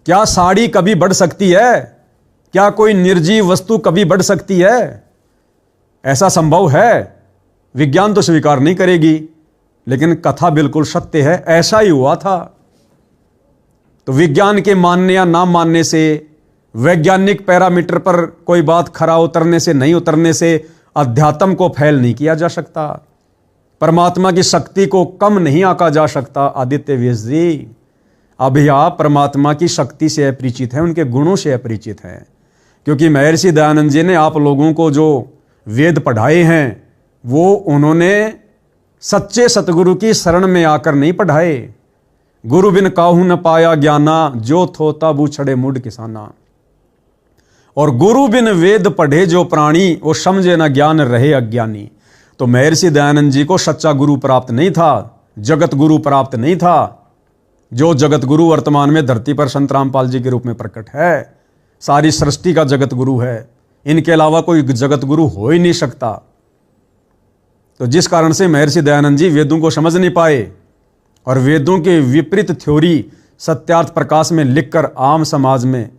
क्या साड़ी कभी बढ़ सकती है? क्या कोई निर्जीव वस्तु कभी बढ़ सकती है? ऐसा संभव है? विज्ञान तो स्वीकार नहीं करेगी, लेकिन कथा बिल्कुल सत्य है। ऐसा ही हुआ था। तो विज्ञान के मानने या ना मानने से, वैज्ञानिक पैरामीटर पर कोई बात खरा उतरने से, नहीं उतरने से अध्यात्म को फैल नहीं किया जा सकता। परमात्मा की शक्ति को कम नहीं आंका जा सकता। आदित्य व्यास जी, अभी आप परमात्मा की शक्ति से अपरिचित हैं, उनके गुणों से अपरिचित हैं, क्योंकि महर्षि दयानंद जी ने आप लोगों को जो वेद पढ़ाए हैं वो उन्होंने सच्चे सतगुरु की शरण में आकर नहीं पढ़ाए। गुरु बिन काहू न पाया ज्ञाना, जो थोता बूछड़े मुड किसाना। और गुरु बिन वेद पढ़े जो प्राणी, वो समझे न ज्ञान रहे अज्ञानी। तो महर्षि दयानंद जी को सच्चा गुरु प्राप्त नहीं था, जगत गुरु प्राप्त नहीं था। जो जगत गुरु वर्तमान में धरती पर संत रामपाल जी के रूप में प्रकट है, सारी सृष्टि का जगत गुरु है। इनके अलावा कोई जगत गुरु हो ही नहीं सकता। तो जिस कारण से महर्षि दयानंद जी वेदों को समझ नहीं पाए और वेदों के विपरीत थ्योरी सत्यार्थ प्रकाश में लिखकर आम समाज में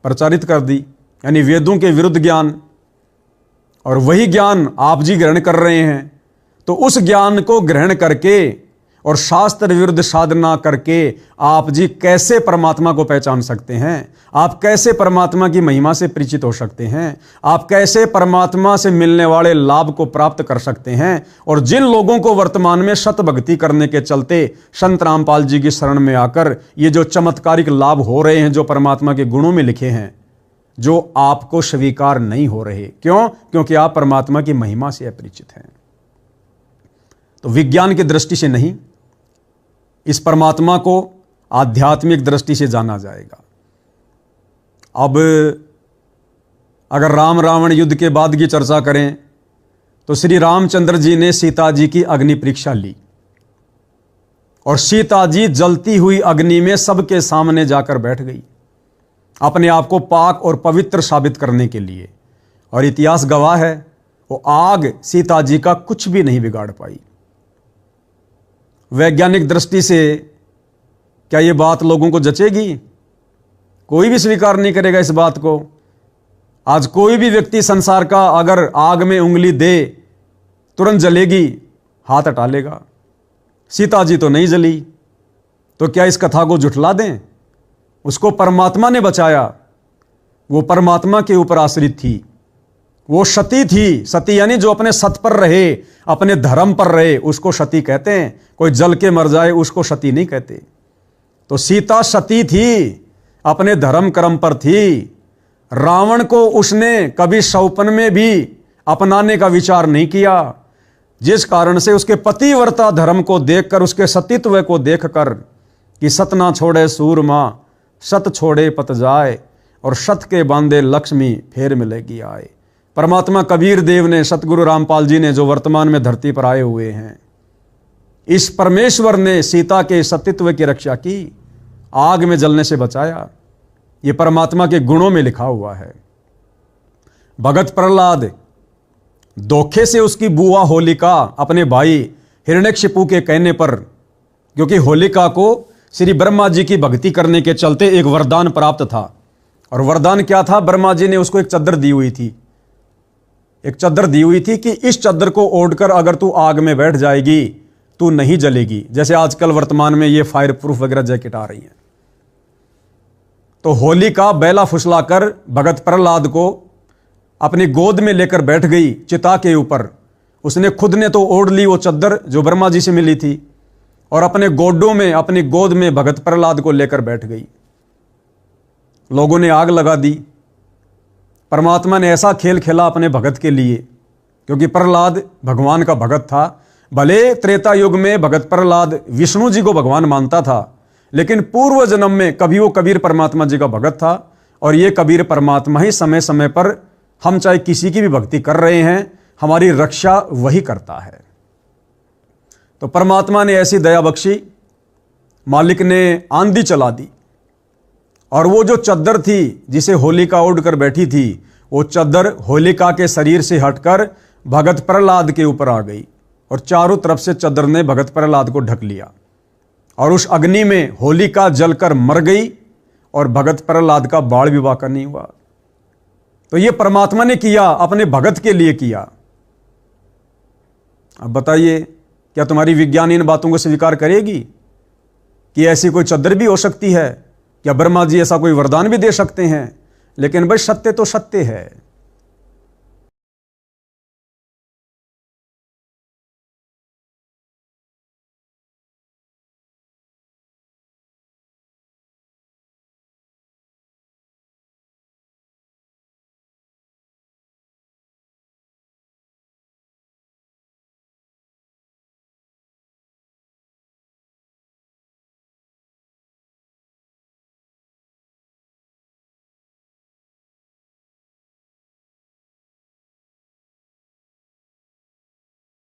प्रचारित कर दी, यानी वेदों के विरुद्ध ज्ञान। और वही ज्ञान आप जी ग्रहण कर रहे हैं। तो उस ज्ञान को ग्रहण करके और शास्त्र विरुद्ध साधना करके आप जी कैसे परमात्मा को पहचान सकते हैं? आप कैसे परमात्मा की महिमा से परिचित हो सकते हैं? आप कैसे परमात्मा से मिलने वाले लाभ को प्राप्त कर सकते हैं? और जिन लोगों को वर्तमान में सत भक्ति करने के चलते संत रामपाल जी की शरण में आकर ये जो चमत्कारिक लाभ हो रहे हैं, जो परमात्मा के गुणों में लिखे हैं, जो आपको स्वीकार नहीं हो रहे। क्यों? क्योंकि आप परमात्मा की महिमा से अपरिचित हैं। तो विज्ञान की दृष्टि से नहीं, इस परमात्मा को आध्यात्मिक दृष्टि से जाना जाएगा। अब अगर राम रावण युद्ध के बाद की चर्चा करें तो श्री रामचंद्र जी ने सीता जी की अग्नि परीक्षा ली और सीता जी जलती हुई अग्नि में सबके सामने जाकर बैठ गई, अपने आप को पाक और पवित्र साबित करने के लिए। और इतिहास गवाह है, वो आग सीता जी का कुछ भी नहीं बिगाड़ पाई। वैज्ञानिक दृष्टि से क्या ये बात लोगों को जचेगी? कोई भी स्वीकार नहीं करेगा इस बात को। आज कोई भी व्यक्ति संसार का अगर आग में उंगली दे तुरंत जलेगी, हाथ हटा लेगा। सीता जी तो नहीं जली, तो क्या इस कथा को झुठला दें? उसको परमात्मा ने बचाया, वो परमात्मा के ऊपर आश्रित थी, वो सती थी। सती यानी जो अपने सत पर रहे, अपने धर्म पर रहे, उसको सती कहते हैं। कोई जल के मर जाए उसको सती नहीं कहते। तो सीता सती थी, अपने धर्म कर्म पर थी। रावण को उसने कभी सौपन में भी अपनाने का विचार नहीं किया, जिस कारण से उसके पतिव्रता धर्म को देखकर, उसके सतीत्व को देखकर कि सत ना छोड़े सूरमा, सत छोड़े पत जाए, और सत के बांधे लक्ष्मी फेर मिलेगी आए। परमात्मा कबीर देव ने, सतगुरु रामपाल जी ने, जो वर्तमान में धरती पर आए हुए हैं, इस परमेश्वर ने सीता के सतीत्व की रक्षा की, आग में जलने से बचाया। ये परमात्मा के गुणों में लिखा हुआ है। भगत प्रहलाद धोखे से उसकी बुआ होलिका अपने भाई हिरण्यकशिपु के कहने पर, क्योंकि होलिका को श्री ब्रह्मा जी की भक्ति करने के चलते एक वरदान प्राप्त था। और वरदान क्या था? ब्रह्मा जी ने उसको एक चद्दर दी हुई थी, एक चद्दर दी हुई थी कि इस चद्दर को ओढ़कर अगर तू आग में बैठ जाएगी तू नहीं जलेगी। जैसे आजकल वर्तमान में ये फायर प्रूफ वगैरह जैकेट आ रही हैं। तो होलिका बेला फुसलाकर भगत प्रहलाद को अपनी गोद में लेकर बैठ गई चिता के ऊपर। उसने खुद ने तो ओढ़ ली वो चद्दर जो ब्रह्मा जी से मिली थी, और अपने गोडों में, अपनी गोद में भगत प्रहलाद को लेकर बैठ गई। लोगों ने आग लगा दी। परमात्मा ने ऐसा खेल खेला अपने भगत के लिए, क्योंकि प्रहलाद भगवान का भगत था। भले त्रेता युग में भगत प्रहलाद विष्णु जी को भगवान मानता था, लेकिन पूर्व जन्म में कभी वो कबीर परमात्मा जी का भगत था। और ये कबीर परमात्मा ही समय समय पर, हम चाहे किसी की भी भक्ति कर रहे हैं, हमारी रक्षा वही करता है। तो परमात्मा ने ऐसी दया बख्शी, मालिक ने आंधी चला दी, और वो जो चद्दर थी जिसे होलिका ओढ़ कर बैठी थी, वो चद्दर होलिका के शरीर से हटकर भगत प्रहलाद के ऊपर आ गई, और चारों तरफ से चद्दर ने भगत प्रहलाद को ढक लिया। और उस अग्नि में होलिका जलकर मर गई, और भगत प्रहलाद का बाल विवाह का नहीं हुआ। तो ये परमात्मा ने किया, अपने भगत के लिए किया। अब बताइए, क्या तुम्हारी विज्ञान इन बातों को स्वीकार करेगी कि ऐसी कोई चद्दर भी हो सकती है? क्या ब्रह्मा जी ऐसा कोई वरदान भी दे सकते हैं? लेकिन भाई सत्य तो सत्य है।